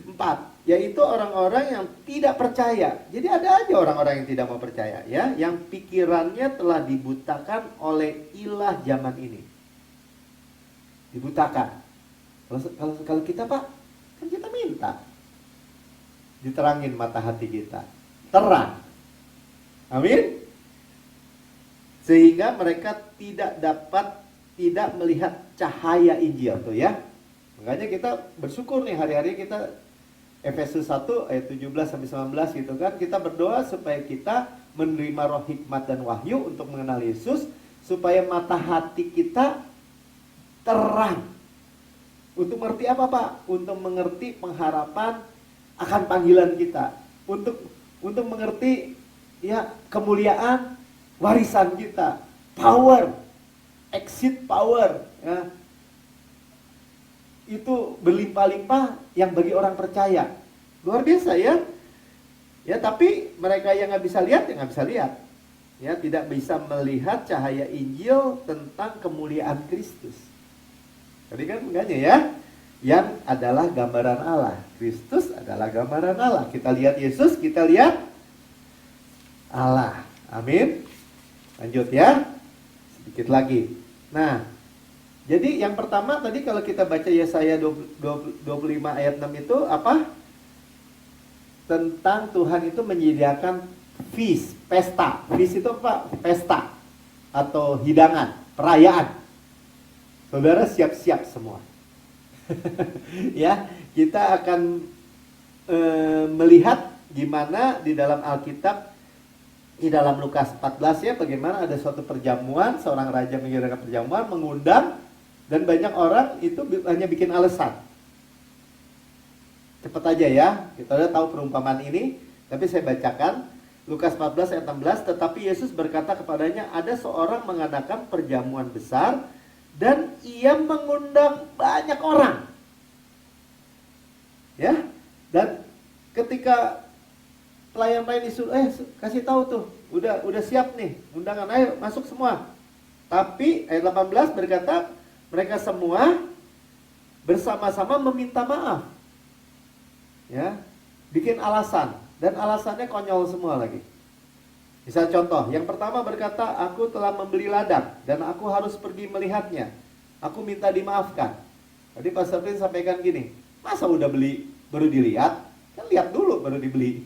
4, yaitu orang-orang yang tidak percaya. Jadi ada aja orang-orang yang tidak mau percaya ya, yang pikirannya telah dibutakan oleh ilah zaman ini. Dibutakan. Kalau kita Pak, kan kita minta diterangin mata hati kita. Terang. Amin. Sehingga mereka tidak melihat cahaya Injil tuh ya. Makanya kita bersyukur nih hari-hari kita Efesus 1 ayat 17 sampai 19 gitu kan. Kita berdoa supaya kita menerima roh hikmat dan wahyu untuk mengenal Yesus, supaya mata hati kita terang. Untuk mengerti apa Pak? Untuk mengerti pengharapan akan panggilan kita. Untuk mengerti ya kemuliaan warisan kita, power, exit power ya. Itu berlimpah-limpah yang bagi orang percaya. Luar biasa ya. Ya, tapi mereka yang nggak bisa lihat, ya nggak bisa lihat. Ya, tidak bisa melihat cahaya Injil tentang kemuliaan Kristus. Tadi kan enggaknya ya. Yang adalah gambaran Allah. Kristus adalah gambaran Allah. Kita lihat Yesus, kita lihat Allah. Amin. Lanjut ya. Sedikit lagi. Nah, jadi yang pertama tadi kalau kita baca Yesaya 25 ayat 6 itu apa? Tentang Tuhan itu menyediakan feast, pesta. Feast itu apa? Pesta atau hidangan, perayaan. Saudara siap-siap semua. Ya, kita akan melihat gimana di dalam Alkitab, di dalam Lukas 14 ya, bagaimana ada suatu perjamuan, seorang raja mengadakan perjamuan, mengundang, dan banyak orang itu hanya bikin alasan. Cepat aja ya, kita udah tahu perumpamaan ini, tapi saya bacakan Lukas 14 ayat 16. Tetapi Yesus berkata kepadanya, ada seorang mengadakan perjamuan besar dan ia mengundang banyak orang. Ya, dan ketika pelayan-pelayan disuruh, kasih tahu tuh, udah siap nih undangan, ayo masuk semua. Tapi ayat 18 berkata, mereka semua bersama-sama meminta maaf. Ya, bikin alasan, dan alasannya konyol semua lagi. Misal contoh, yang pertama berkata, aku telah membeli ladang dan aku harus pergi melihatnya. Aku minta dimaafkan. Tadi Pastor Prince sampaikan gini, masa udah beli baru dilihat? Kan lihat dulu baru dibeli.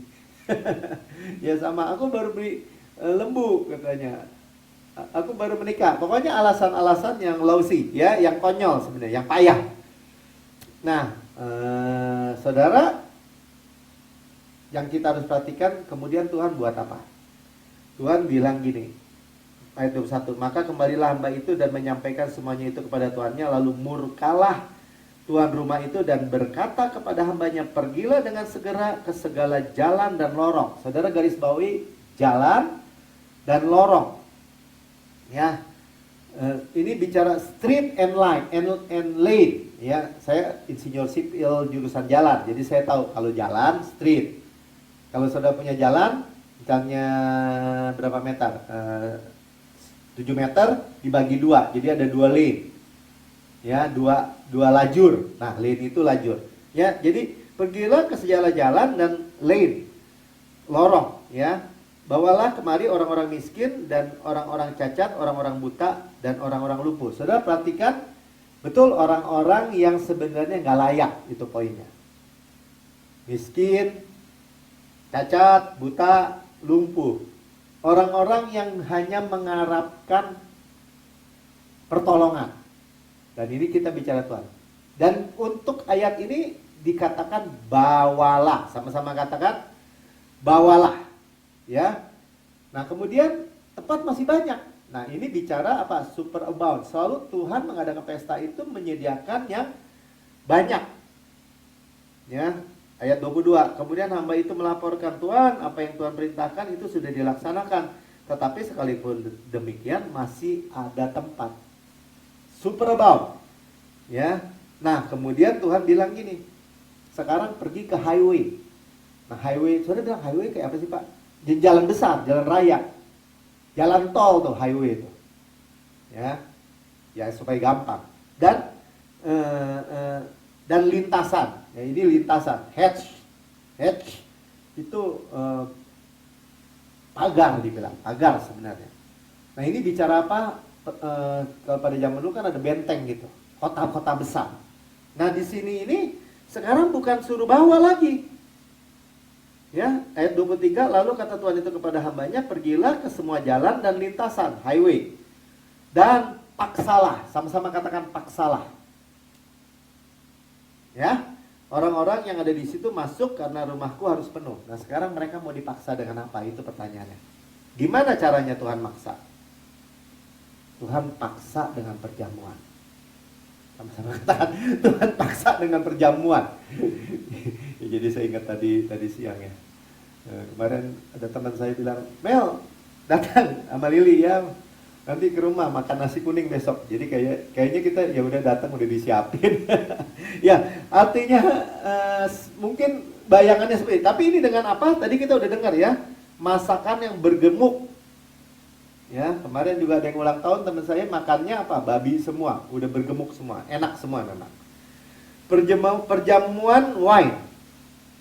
Ya sama, aku baru beli lembu katanya. Aku baru menikah. Pokoknya alasan-alasan yang lousy ya, yang konyol sebenarnya, yang payah. Nah, saudara, yang kita harus perhatikan, kemudian Tuhan buat apa? Tuhan bilang gini, ayat 21, maka kembalilah hamba itu dan menyampaikan semuanya itu kepada tuannya, lalu murkalah tuan rumah itu dan berkata kepada hambanya, pergilah dengan segera ke segala jalan dan lorong. Saudara garis bawahi jalan dan lorong. Ya, ini bicara street and line and lane. Ya, saya insinyur sipil jurusan jalan, jadi saya tahu kalau jalan street. Kalau saudara punya jalan, misalnya berapa meter? 7 meter dibagi 2, jadi ada 2 lane. Ya, dua lajur. Nah, lane itu lajur. Ya, jadi pergilah ke segala jalan dan lane, lorong. Ya. Bawalah kemari orang-orang miskin dan orang-orang cacat, orang-orang buta dan orang-orang lumpuh. Saudara perhatikan betul orang-orang yang sebenarnya nggak layak, itu poinnya. Miskin, cacat, buta, lumpuh. Orang-orang yang hanya mengharapkan pertolongan. Dan ini kita bicara Tuhan. Dan untuk ayat ini dikatakan bawalah, sama-sama katakan bawalah. Ya, nah kemudian tempat masih banyak. Nah, ini bicara apa? Super abound. Selalu Tuhan mengadakan pesta itu menyediakan yang banyak. Ya, ayat 22. Kemudian hamba itu melaporkan, Tuhan, apa yang Tuhan perintahkan itu sudah dilaksanakan. Tetapi sekalipun demikian masih ada tempat. Super abound. Ya. Nah, kemudian Tuhan bilang gini, sekarang pergi ke highway. Nah, highway, saudara bilang highway kayak apa sih, Pak? Jalan besar, jalan raya. Jalan tol tuh, highway itu. Ya. Ya, supaya gampang. Dan lintasan. Ya, ini lintasan. Hedge itu pagar dibilang, pagar sebenarnya. Nah, ini bicara apa? Kalau pada zaman dulu kan ada benteng gitu, kota-kota besar. Nah, di sini ini sekarang bukan suruh bawa lagi. Ya, ayat 23, lalu kata Tuhan itu kepada hambanya, pergilah ke semua jalan dan lintasan, highway. Dan paksalah, sama-sama katakan paksalah. Ya, orang-orang yang ada di situ masuk karena rumahku harus penuh. Nah, sekarang mereka mau dipaksa dengan apa? Itu pertanyaannya. Gimana caranya Tuhan maksa? Tuhan paksa dengan perjamuan. Sama-sama katakan, Tuhan paksa dengan perjamuan. Jadi saya ingat tadi siang ya. Kemarin ada teman saya bilang, Mel, datang sama Lili ya. Nanti ke rumah makan nasi kuning besok. Jadi kayaknya kita ya udah datang udah disiapin. Ya, artinya mungkin bayangannya seperti itu. Tapi ini dengan apa? Tadi kita udah dengar ya. Masakan yang bergemuk. Ya, kemarin juga ada yang ulang tahun teman saya makannya apa? Babi semua, udah bergemuk semua, enak semua memang. Perjamuan wine.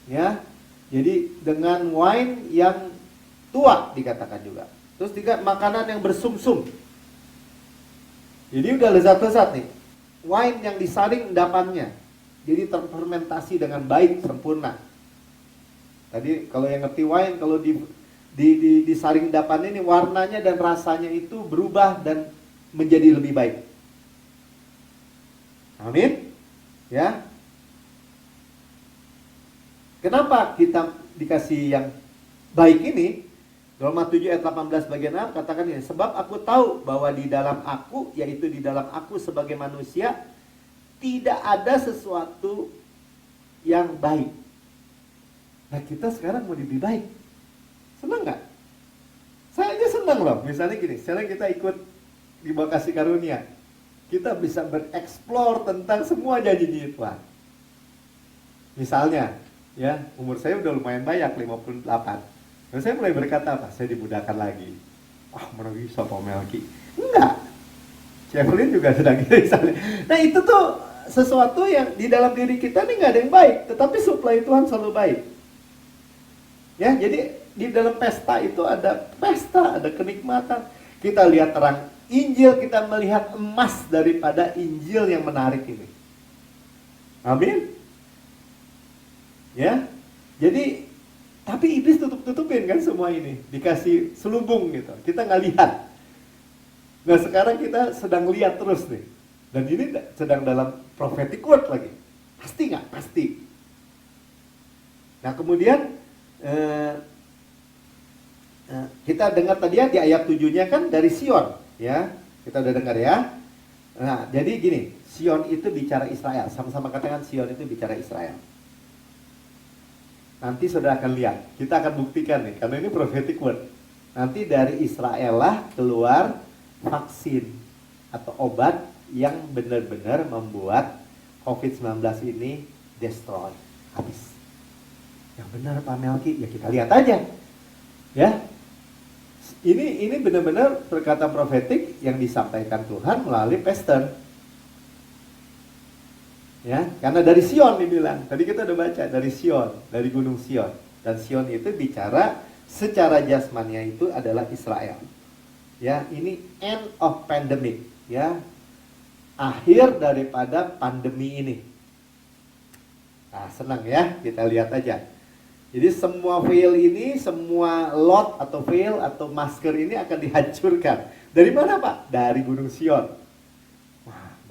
Ya. Jadi dengan wine yang tua dikatakan juga. Terus juga makanan yang bersumsum. Jadi udah lezat-lezat nih. Wine yang disaring endapannya. Jadi terfermentasi dengan baik, sempurna. Tadi kalau yang ngerti wine, kalau disaring endapannya ini warnanya dan rasanya itu berubah dan menjadi lebih baik. Amin. Ya. Kenapa kita dikasih yang baik ini? Roma 7 ayat 18 bagian A katakan ini, sebab aku tahu bahwa di dalam aku, yaitu di dalam aku sebagai manusia, tidak ada sesuatu yang baik. Nah, kita sekarang mau lebih baik. Senang nggak? Saya aja senang loh. Misalnya gini, sekarang kita ikut di bawah kasih karunia. Kita bisa bereksplor tentang semua janji Tuhan. Misalnya, ya, umur saya udah lumayan banyak, 58. Dan saya mulai berkata apa? Saya dimudahkan lagi. Wah, mana bisa Pak Melki? Enggak. Chevelin juga sedang gitu misalnya. Nah, itu tuh sesuatu yang di dalam diri kita nih nggak ada yang baik. Tetapi supply Tuhan selalu baik. Ya, jadi di dalam pesta itu ada pesta, ada kenikmatan. Kita lihat terang Injil, kita melihat emas daripada Injil yang menarik ini. Amin. Ya, jadi tapi iblis tutup-tutupin kan semua ini, dikasih selubung gitu. Kita nggak lihat. Nah, sekarang kita sedang lihat terus nih. Dan ini sedang dalam prophetic word lagi. Pasti nggak? Pasti. Nah, kemudian kita dengar tadi ya di ayat 7-nya kan dari Sion, ya. Kita udah dengar ya. Nah, jadi gini, Sion itu bicara Israel. Sama-sama katakan Sion itu bicara Israel. Nanti saudara akan lihat, kita akan buktikan nih, karena ini prophetic word. Nanti dari Israel lah keluar vaksin atau obat yang benar-benar membuat COVID-19 ini destroy, habis. Yang benar Pak Melki, ya kita lihat aja. Ya, ini benar-benar perkataan profetik yang disampaikan Tuhan melalui pastor. Ya, karena dari Sion dibilang. Tadi kita udah baca dari Sion, dari Gunung Sion. Dan Sion itu bicara secara jasmania itu adalah Israel. Ya, ini end of pandemic, ya. Akhir daripada pandemi ini. Nah, senang ya, kita lihat aja. Jadi semua veil ini, semua lot atau veil atau masker ini akan dihancurkan. Dari mana, Pak? Dari Gunung Sion.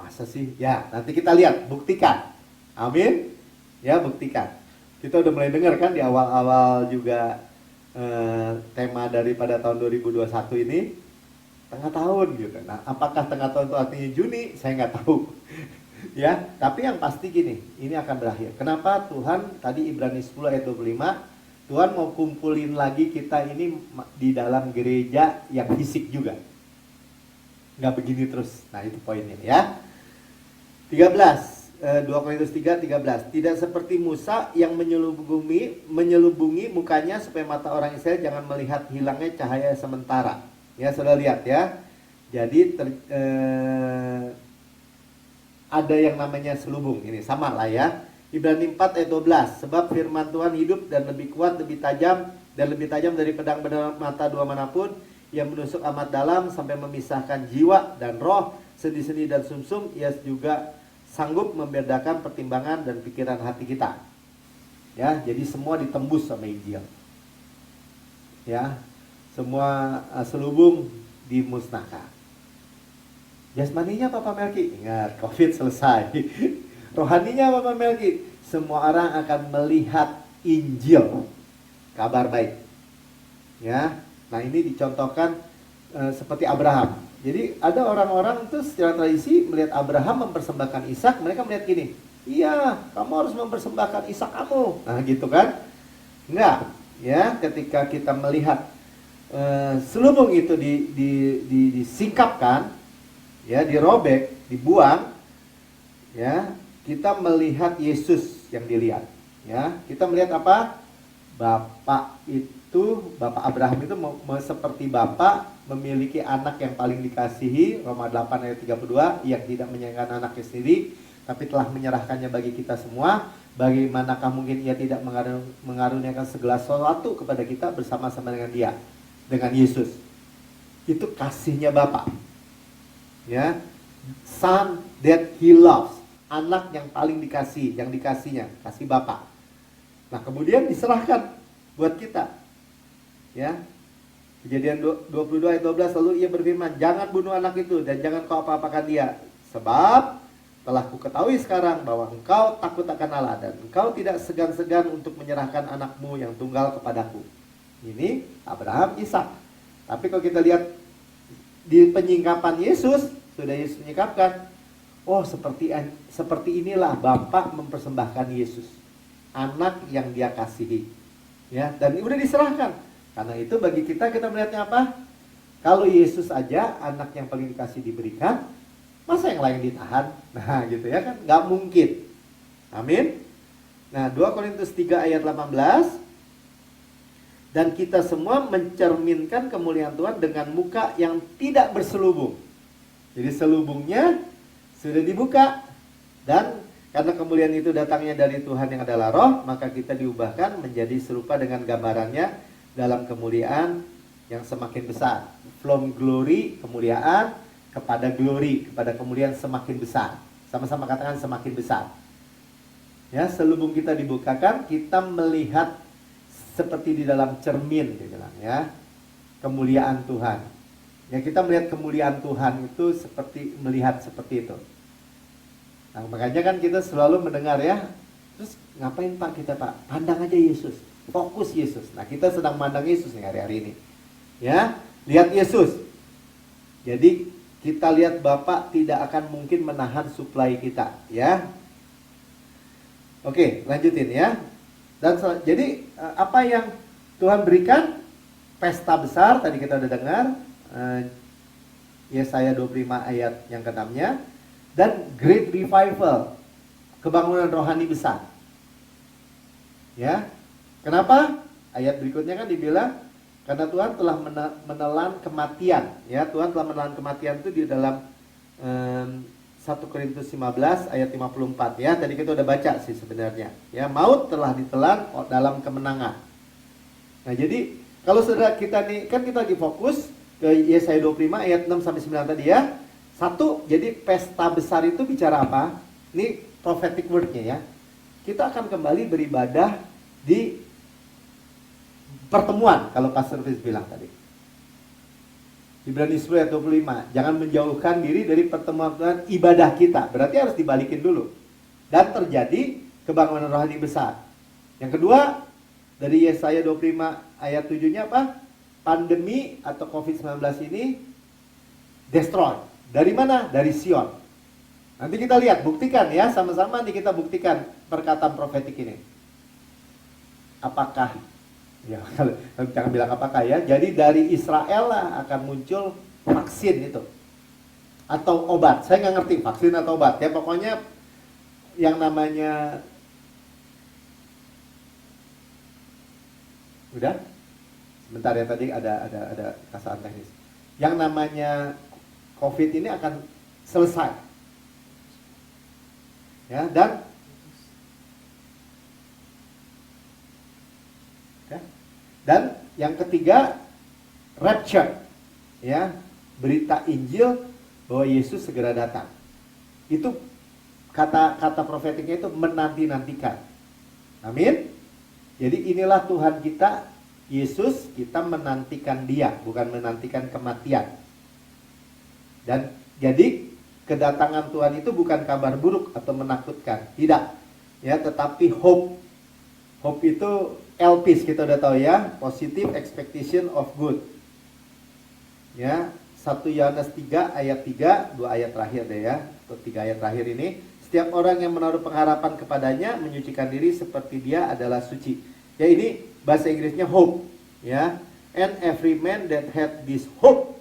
Masa sih? Ya, nanti kita lihat, buktikan. Amin. Ya, buktikan. Kita udah mulai dengar kan di awal-awal juga tema daripada tahun 2021 ini. Tengah tahun gitu. Nah, apakah tengah tahun itu artinya Juni? Saya nggak tahu. Ya, tapi yang pasti gini, ini akan berakhir. Kenapa Tuhan tadi Ibrani 10 ayat 25, Tuhan mau kumpulin lagi kita ini di dalam gereja yang fisik juga. Nggak begini terus. Nah, itu poinnya ya. 13, 2 Korintus 3, 13. Tidak seperti Musa yang menyelubungi mukanya supaya mata orang Israel jangan melihat hilangnya cahaya sementara. Ya, sudah lihat ya. Jadi ada yang namanya selubung. Ini sama lah ya. Ibrani 4 ayat 12. Sebab firman Tuhan hidup dan lebih kuat, lebih tajam, dan lebih tajam dari pedang bermata dua manapun, yang menusuk amat dalam sampai memisahkan jiwa dan roh, sendi-sendi dan sumsum. Ia juga sanggup membedakan pertimbangan dan pikiran hati kita. Ya, jadi semua ditembus sama Injil. Ya, semua selubung dimusnahkan. Jasmaninya Papa Melki, ingat COVID selesai. Rohaninya Papa Melki, semua orang akan melihat Injil, kabar baik. Ya, nah ini dicontohkan seperti Abraham. Jadi ada orang-orang itu secara tradisi melihat Abraham mempersembahkan Ishak, mereka melihat gini, iya, kamu harus mempersembahkan Ishak kamu. Nah gitu kan? Enggak, ya. Ketika kita melihat selubung itu disingkapkan, ya, dirobek, dibuang, ya, kita melihat Yesus yang dilihat, ya. Kita melihat apa? Bapak Abraham itu seperti Bapak memiliki anak yang paling dikasihi, Roma 8 ayat 32, yang tidak menyayangkan anaknya sendiri, tapi telah menyerahkannya bagi kita semua. Bagaimanakah mungkin ia tidak mengaruniakan segala sesuatu kepada kita bersama-sama dengan dia, dengan Yesus. Itu kasihnya Bapak. Ya, son that he loves, anak yang paling dikasih, yang dikasihnya, kasih Bapak. Nah, kemudian diserahkan buat kita. Ya. Kejadian 22 ayat 12, lalu ia berfirman, jangan bunuh anak itu dan jangan kau apa-apakan dia, sebab telah kuketahui sekarang bahwa engkau takut akan Allah dan engkau tidak segan-segan untuk menyerahkan anakmu yang tunggal kepadaku. Ini Abraham, Ishak. Tapi kalau kita lihat di penyingkapan Yesus, sudah Yesus menyingkapkan, oh seperti inilah Bapa mempersembahkan Yesus, anak yang dia kasihi, ya, dan udah diserahkan. Karena itu bagi kita melihatnya apa? Kalau Yesus aja anak yang paling dikasih diberikan, masa yang lain ditahan? Nah gitu ya kan, nggak mungkin. Amin. Nah 2 Korintus 3 ayat 18, dan kita semua mencerminkan kemuliaan Tuhan dengan muka yang tidak berselubung. Jadi selubungnya sudah dibuka, dan karena kemuliaan itu datangnya dari Tuhan yang adalah Roh, maka kita diubahkan menjadi serupa dengan gambarannya dalam kemuliaan yang semakin besar. From glory, kemuliaan, kepada glory, kepada kemuliaan semakin besar. Sama-sama katakan semakin besar. Ya, selubung kita dibukakan, kita melihat seperti di dalam cermin, dia bilang, ya, kemuliaan Tuhan. Ya, kita melihat kemuliaan Tuhan itu seperti melihat seperti itu. Nah, makanya kan kita selalu mendengar, ya, terus ngapain Pak kita Pak? Pandang aja Yesus, fokus Yesus. Nah, kita sedang mandang Yesus nih hari-hari ini. Ya, lihat Yesus. Jadi kita lihat Bapak tidak akan mungkin menahan suplai kita, ya. Oke, lanjutin ya. Dan jadi apa yang Tuhan berikan? Pesta besar, tadi kita udah dengar, Yesaya 25 ayat yang ke-6-nya, dan great revival, kebangunan rohani besar. Ya, kenapa? Ayat berikutnya kan dibilang karena Tuhan telah menelan kematian. Ya, Tuhan telah menelan kematian itu di dalam 1 Korintus 15 ayat 54 ya. Tadi kita udah baca sih sebenarnya. Ya, maut telah ditelan dalam kemenangan. Nah, jadi kalau saudara kita nih, kan kita lagi fokus ke Yesaya 25 ayat 6 sampai 9 tadi ya. Satu, jadi pesta besar itu bicara apa? Ini prophetic word-nya ya. Kita akan kembali beribadah di pertemuan, kalau Pastor Fis bilang tadi. Ibrani 10 ayat 25, jangan menjauhkan diri dari pertemuan ibadah kita. Berarti harus dibalikin dulu. Dan terjadi kebangunan rohani besar. Yang kedua, dari Yesaya 25 ayat 7-nya apa? Pandemi atau COVID-19 ini destroy. Dari mana? Dari Sion. Nanti kita lihat, buktikan ya, sama-sama nih kita buktikan perkataan profetik ini. Apakah, ya jangan bilang apakah ya, jadi dari Israel lah akan muncul vaksin itu. Atau obat, saya nggak ngerti vaksin atau obat ya, pokoknya yang namanya, udah? Sebentar ya, tadi ada kesalahan teknis. Yang namanya COVID ini akan selesai. Ya, dan yang ketiga, rapture. Ya, berita Injil bahwa Yesus segera datang. Itu kata profetiknya itu menanti-nantikan. Amin. Jadi inilah Tuhan kita, Yesus, kita menantikan Dia, bukan menantikan kematian. Dan jadi kedatangan Tuhan itu bukan kabar buruk atau menakutkan, tidak. Ya, tetapi hope. Hope itu elpis, kita udah tahu ya, positive expectation of good. Ya, 1 Yohanes 3 ayat 3, 2 ayat terakhir deh ya, atau 3 ayat terakhir ini. Setiap orang yang menaruh pengharapan kepadanya menyucikan diri seperti Dia adalah suci. Ya, ini bahasa Inggrisnya hope, ya. And every man that had this hope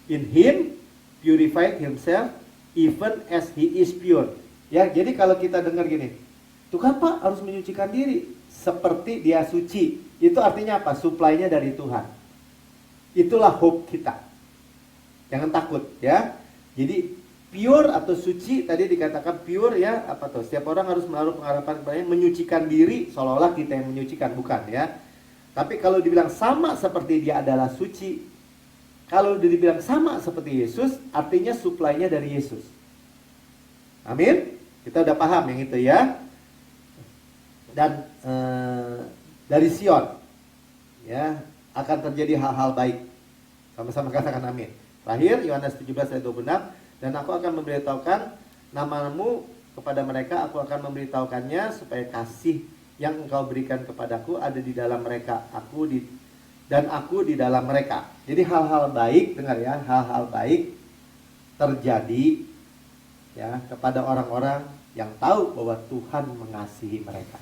in him purified himself even as he is pure. Ya, jadi kalau kita dengar gini, tuh kan Pak harus menyucikan diri seperti Dia suci. Itu artinya apa? Supply-nya dari Tuhan. Itulah hope kita. Jangan takut ya. Jadi pure atau suci, tadi dikatakan pure ya, apa tuh? Setiap orang harus menaruh pengharapan kepadanya, menyucikan diri, seolah-olah kita yang menyucikan, bukan ya. Tapi kalau dibilang sama seperti Dia adalah suci, kalau dibilang sama seperti Yesus, artinya supply-nya dari Yesus. Amin. Kita udah paham yang itu ya. Dan dari Sion ya akan terjadi hal-hal baik. Sama-sama katakan amin. Terakhir Yohanes 17 ayat 26, dan aku akan memberitahukan namamu kepada mereka, aku akan memberitahukannya supaya kasih yang engkau berikan kepadaku ada di dalam mereka, dan aku di dalam mereka. Jadi hal-hal baik, dengar ya, hal-hal baik terjadi ya kepada orang-orang yang tahu bahwa Tuhan mengasihi mereka.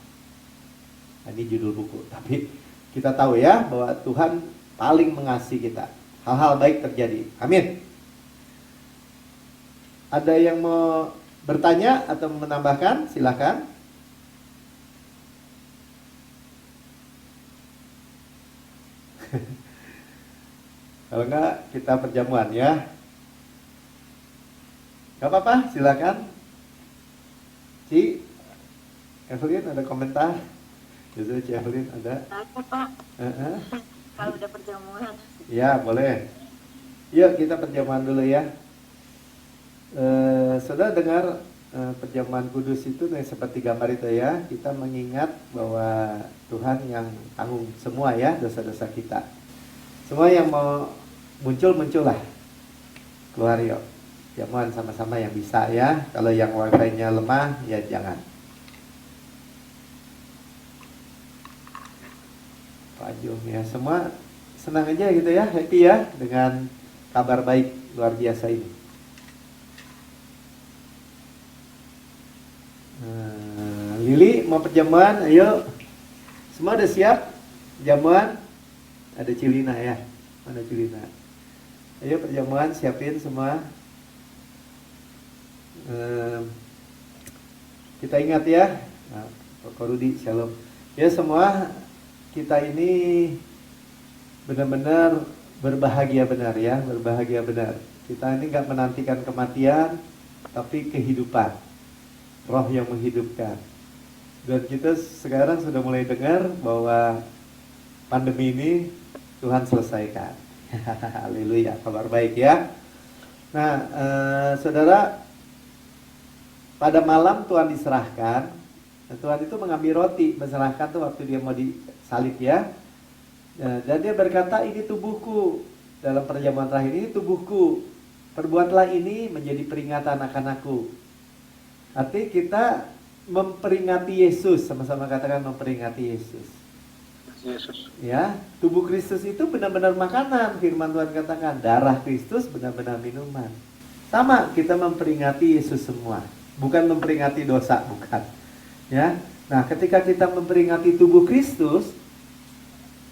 Nah, ini judul buku, tapi kita tahu ya bahwa Tuhan paling mengasihi kita. Hal-hal baik terjadi. Amin. Ada yang mau bertanya atau menambahkan? Silakan. Kalau enggak, kita perjamuan ya. Gak apa-apa, silakan. Ci, Evelyn ada komentar? Biasanya Ci Evelyn ada? Aku Pak, kalau udah perjamuan. Ya, boleh. Yuk kita perjamuan dulu ya. Saudara dengar perjamuan kudus itu seperti gambar itu ya. Kita mengingat bahwa Tuhan yang tanggung semua ya dosa-dosa kita. Semua yang mau muncullah. Keluar yuk. Jamuan sama-sama yang bisa ya. Kalau yang wifi-nya lemah ya jangan. Pak Jum ya, semua senang aja gitu ya, happy ya dengan kabar baik luar biasa ini. Lili mau perjamuan, ayo. Semua udah siap? Jamuan? Ada Cilina ya. Mana Cilina? Ayo perjamuan, siapin semua. Kita ingat ya. Nah, Pak Rudi, shalom. Ya semua, kita ini benar-benar berbahagia benar ya, berbahagia benar. Kita ini gak menantikan kematian, tapi kehidupan. Roh yang menghidupkan. Dan kita sekarang sudah mulai dengar bahwa pandemi ini Tuhan selesaikan. Haleluya, kabar baik ya. Nah, saudara, pada malam Tuhan diserahkan. Tuhan itu mengambil roti, menserahkan tuh waktu Dia mau disalib ya. Dan Dia berkata, ini tubuhku. Dalam perjamuan terakhir, ini tubuhku. Perbuatlah ini menjadi peringatan akan aku. Artinya kita memperingati Yesus, sama-sama katakan memperingati Yesus. Yesus. Ya, tubuh Kristus itu benar-benar makanan. Firman Tuhan katakan, darah Kristus benar-benar minuman. Sama, kita memperingati Yesus semua. Bukan memperingati dosa, bukan. Ya. Nah, ketika kita memperingati tubuh Kristus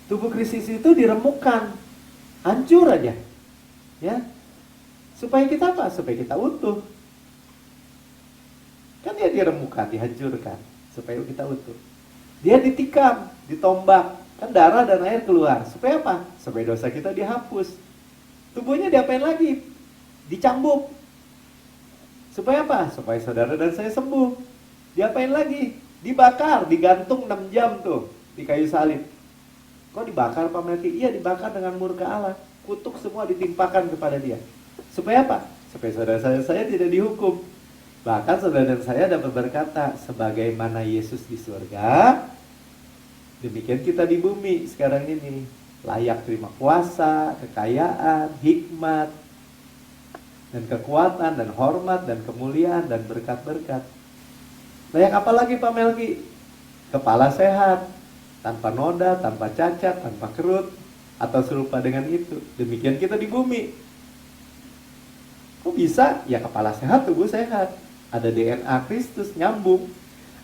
itu diremukkan. Hancur aja. Ya. Supaya kita apa? Supaya kita utuh. Kan dia diremukkan, dihancurkan. Supaya kita utuh. Dia ditikam, ditombak. Kan darah dan air keluar. Supaya apa? Supaya dosa kita dihapus. Tubuhnya diapain lagi? Dicambuk. Supaya apa? Supaya saudara dan saya sembuh. Diapain lagi? Dibakar, digantung 6 jam tuh di kayu salib. Kok dibakar Pak Melki? Iya, dibakar dengan murka Allah. Kutuk semua ditimpakan kepada dia. Supaya apa? Supaya saudara saya tidak dihukum. Bahkan saudara dan saya dapat berkata, sebagaimana Yesus di surga, demikian kita di bumi sekarang ini. Layak terima kuasa, kekayaan, hikmat, dan kekuatan, dan hormat, dan kemuliaan, dan berkat-berkat. Layak apa lagi Pak Melki? Kepala sehat, tanpa noda, tanpa cacat, tanpa kerut, atau serupa dengan itu. Demikian kita di bumi. Kok bisa? Ya kepala sehat, tubuh sehat. Ada DNA Kristus, nyambung.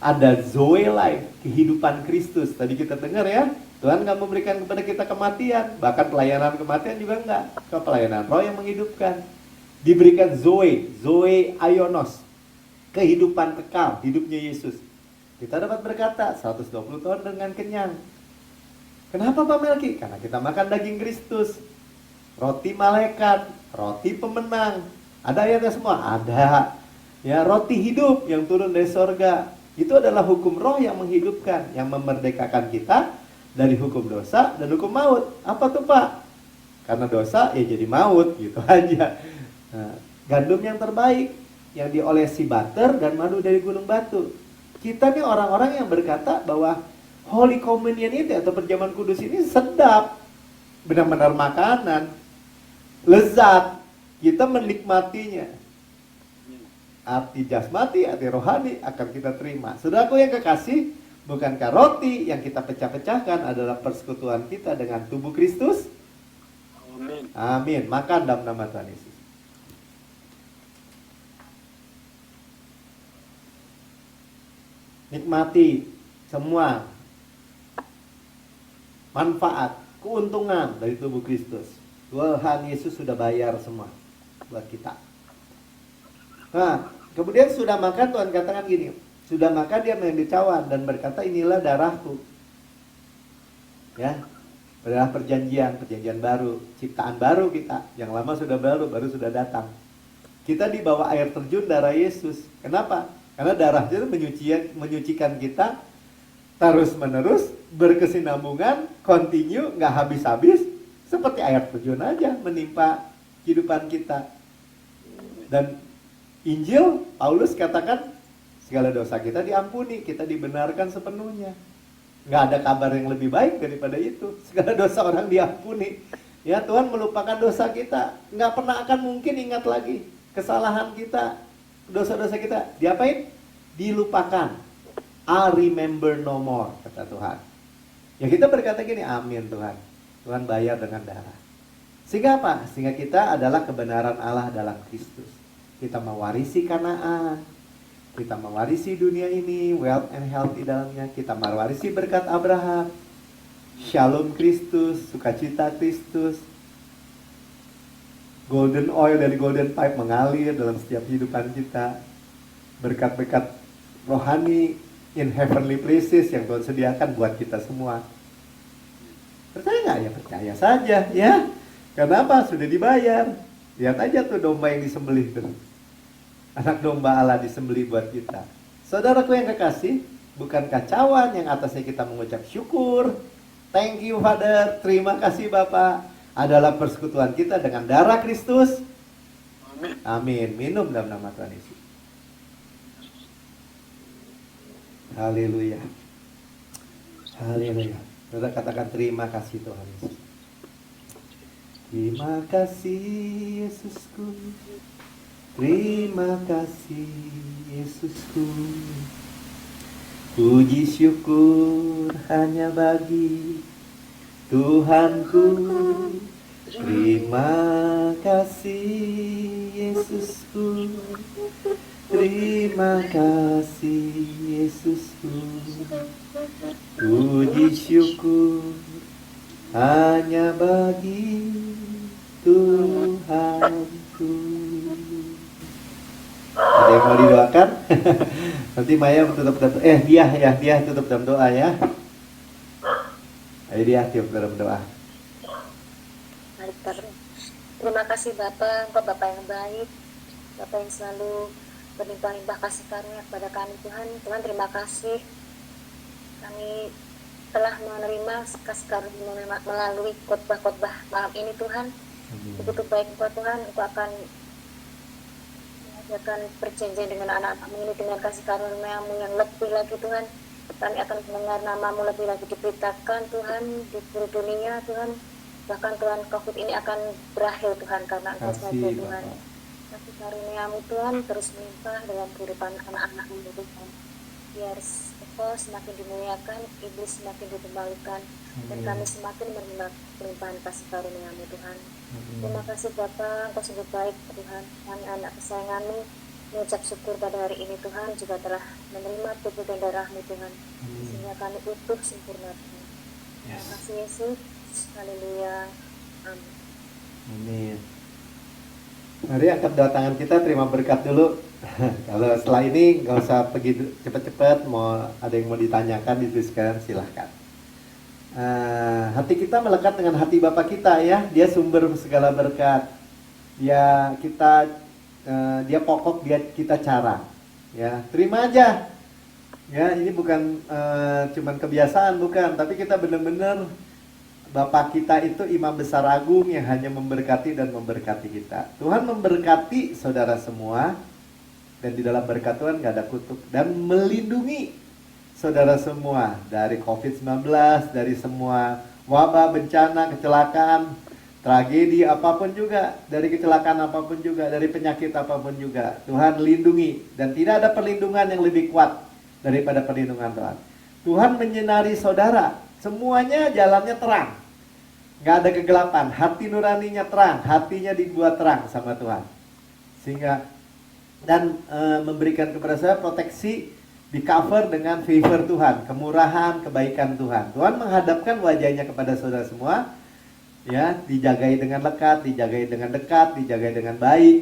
Ada Zoe life, kehidupan Kristus. Tadi kita dengar ya, Tuhan gak memberikan kepada kita kematian. Bahkan pelayanan kematian juga enggak. Pelayanan roh yang menghidupkan. Diberikan Zoe Aionos, kehidupan kekal, hidupnya Yesus. Kita dapat berkata 120 tahun dengan kenyang. Kenapa Pak Melki? Karena kita makan daging Kristus. Roti malaikat, roti pemenang. Ada ayatnya semua? Ada. Ya, roti hidup yang turun dari sorga. Itu adalah hukum roh yang menghidupkan, yang memerdekakan kita dari hukum dosa dan hukum maut. Apa tuh Pak? Karena dosa ya jadi maut, gitu aja. Nah, gandum yang terbaik yang diolesi butter dan madu dari gunung batu. Kita nih orang-orang yang berkata bahwa Holy Communion itu atau perjamuan kudus ini sedap, benar-benar makanan, lezat, kita menikmatinya. Arti jasmati, arti rohani akan kita terima. Saudaraku yang kekasih, bukankah roti yang kita pecah-pecahkan adalah persekutuan kita dengan tubuh Kristus? Amin. Amin. Makan dalam nama Tuhan Yesus. Nikmati semua manfaat, keuntungan dari tubuh Kristus. Tuhan Yesus sudah bayar semua buat kita. Nah, kemudian sudah makan, Tuhan katakan gini, sudah makan dia mengambil cawan dan berkata, inilah darahku. Ya, adalah perjanjian baru, ciptaan baru kita. Yang lama sudah baru sudah datang. Kita dibawa air terjun darah Yesus. Kenapa? Karena darahnya itu menyucikan kita terus menerus, berkesinambungan, continue, nggak habis-habis, seperti air terjun aja menimpa kehidupan kita. Dan Injil, Paulus katakan segala dosa kita diampuni, kita dibenarkan sepenuhnya. Nggak ada kabar yang lebih baik daripada itu. Segala dosa orang diampuni. Ya, Tuhan melupakan dosa kita. Nggak pernah akan mungkin ingat lagi kesalahan kita, dosa-dosa kita. Diapain? Dilupakan. I remember no more, kata Tuhan. Ya kita berkata gini, amin Tuhan. Tuhan bayar dengan darah. Sehingga apa? Sehingga kita adalah kebenaran Allah dalam Kristus. Kita mewarisi Kanaan, kita mewarisi dunia ini, wealth and health di dalamnya. Kita mewarisi berkat Abraham, shalom Kristus, sukacita Kristus. Golden oil dari golden pipe mengalir dalam setiap kehidupan kita. Berkat-berkat rohani in heavenly places yang Tuhan sediakan buat kita semua. Percaya nggak? Ya percaya saja ya. Kenapa? Sudah dibayar. Lihat aja tuh domba yang disembelih tuh. Anak domba Allah disembelih buat kita. Saudaraku yang kekasih, bukan kacauan yang atasnya kita mengucap syukur. Thank you Father, terima kasih Bapak. Adalah persekutuan kita dengan darah Kristus. Amin. Amin. Minum dalam nama Tuhan Yesus. Haleluya. Haleluya. Saudara katakan terima kasih Tuhan Yesus. Terima kasih Yesusku. Terima kasih Yesusku. Puji syukur hanya bagi Tuhanku, terima kasih Yesusku, terima kasih Yesusku. Puji syukur hanya bagi Tuhanku. Ada yang mau didoakan? Nanti Maya tutup dalam dia tutup dalam doa ya. Ayo dia tutup dalam doa. Mari kita berdoa. Terima kasih Bapak, Engkau Bapak yang baik, Bapak yang selalu berlimpah-limpah kasih karunia kepada kami Tuhan. Tuhan terima kasih kami telah menerima kasih karunia melalui khotbah-khotbah malam ini Tuhan. Begitu baik Engkau Tuhan, Engkau akan mengajarkan perjanjian dengan anak-anak-Mu ini dengan kasih karunia-Mu yang lebih lagi Tuhan. Kami akan mendengar nama-Mu lebih lagi diberitakan Tuhan di seluruh dunia Tuhan. Bahkan Tuhan COVID ini akan berakhir Tuhan karena Engkau saja Tuhan. Kasih karunia-Mu Tuhan terus melimpah dalam kehidupan anak-anak-Mu Tuhan. Biar Engkau semakin dimuliakan, iblis semakin dikembalikan, dan kami semakin menerima pelimpahan kasih karunia-Mu Tuhan. Terima kasih Bapa, Engkau sungguh baik Tuhan. Kami anak kesayangan-Mu mengucap syukur pada hari ini Tuhan juga telah menerima tubuh dan darah-Mu Tuhan, sehingga kami utuh sempurna Tuhan. Terima kasih Yesus. Haleluya. Amin. Amin. Mari angkat dua tangan kita, terima berkat dulu. Kalau setelah ini nggak usah pergi cepat-cepat, mau ada yang mau ditanyakan dituliskan silahkan. Hati kita melekat dengan hati Bapa kita ya, dia sumber segala berkat. Ya kita, dia pokok, dia kita cara. Ya terima aja. Ya ini bukan cuman kebiasaan bukan, tapi kita benar-benar Bapak kita itu imam besar agung yang hanya memberkati dan memberkati kita. Tuhan memberkati saudara semua, dan di dalam berkat Tuhan gak ada kutuk, dan melindungi saudara semua dari COVID-19, dari semua wabah, bencana, kecelakaan, tragedi apapun juga, dari kecelakaan apapun juga, dari penyakit apapun juga. Tuhan lindungi, dan tidak ada perlindungan yang lebih kuat daripada perlindungan Tuhan. Tuhan menyinari saudara, semuanya jalannya terang. Gak ada kegelapan, hati nuraninya terang, hatinya dibuat terang sama Tuhan. Sehingga, dan memberikan kepada saya proteksi, di cover dengan favor Tuhan, kemurahan, kebaikan Tuhan. Tuhan menghadapkan wajahnya kepada saudara semua, ya, dijagai dengan lekat, dijagai dengan dekat, dijagai dengan baik.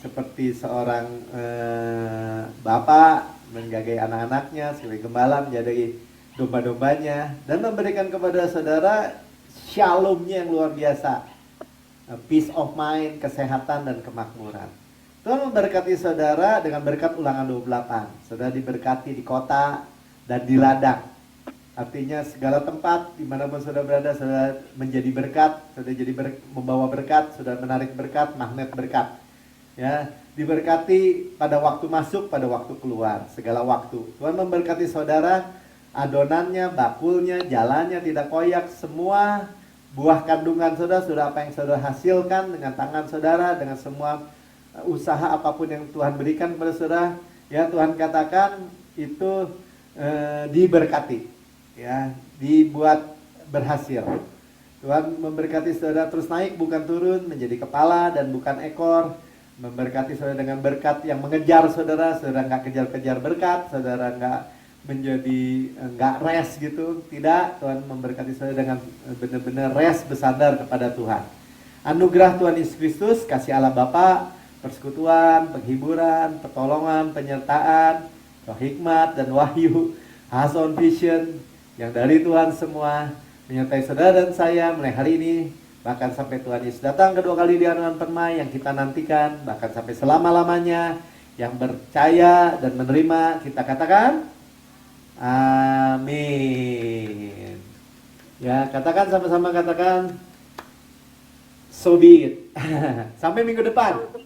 Seperti seorang bapak menjagai anak-anaknya, sebagai gembala menjagai domba-dombanya, dan memberikan kepada saudara shalomnya yang luar biasa, peace of mind, kesehatan dan kemakmuran. Tuhan memberkati saudara dengan berkat Ulangan 28. Saudara diberkati di kota dan di ladang. Artinya segala tempat dimanapun saudara berada, saudara menjadi berkat, saudara jadi membawa berkat, saudara menarik berkat, magnet berkat. Ya, diberkati pada waktu masuk, pada waktu keluar, segala waktu. Tuhan memberkati saudara, adonannya, bakulnya, jalannya tidak koyak, semua buah kandungan saudara, sudah apa yang saudara hasilkan dengan tangan saudara, dengan semua usaha apapun yang Tuhan berikan kepada saudara, ya Tuhan katakan itu diberkati, ya, dibuat berhasil. Tuhan memberkati saudara terus naik bukan turun, menjadi kepala dan bukan ekor. Memberkati saudara dengan berkat yang mengejar saudara, saudara nggak kejar-kejar berkat, saudara nggak menjadi nggak res gitu, tidak. Tuhan memberkati saudara dengan benar-benar res bersandar kepada Tuhan. Anugerah Tuhan Yesus Kristus, kasih Allah Bapa, persekutuan, penghiburan, pertolongan, penyertaan, roh hikmat dan wahyu, Hason Vision yang dari Tuhan semua menyertai saudara dan saya mulai hari ini, bahkan sampai Tuhan Yesus datang kedua kali di hadapan permai yang kita nantikan, bahkan sampai selama-lamanya. Yang percaya dan menerima kita katakan amin. Ya, katakan sama-sama, katakan so be it. Sampai minggu depan.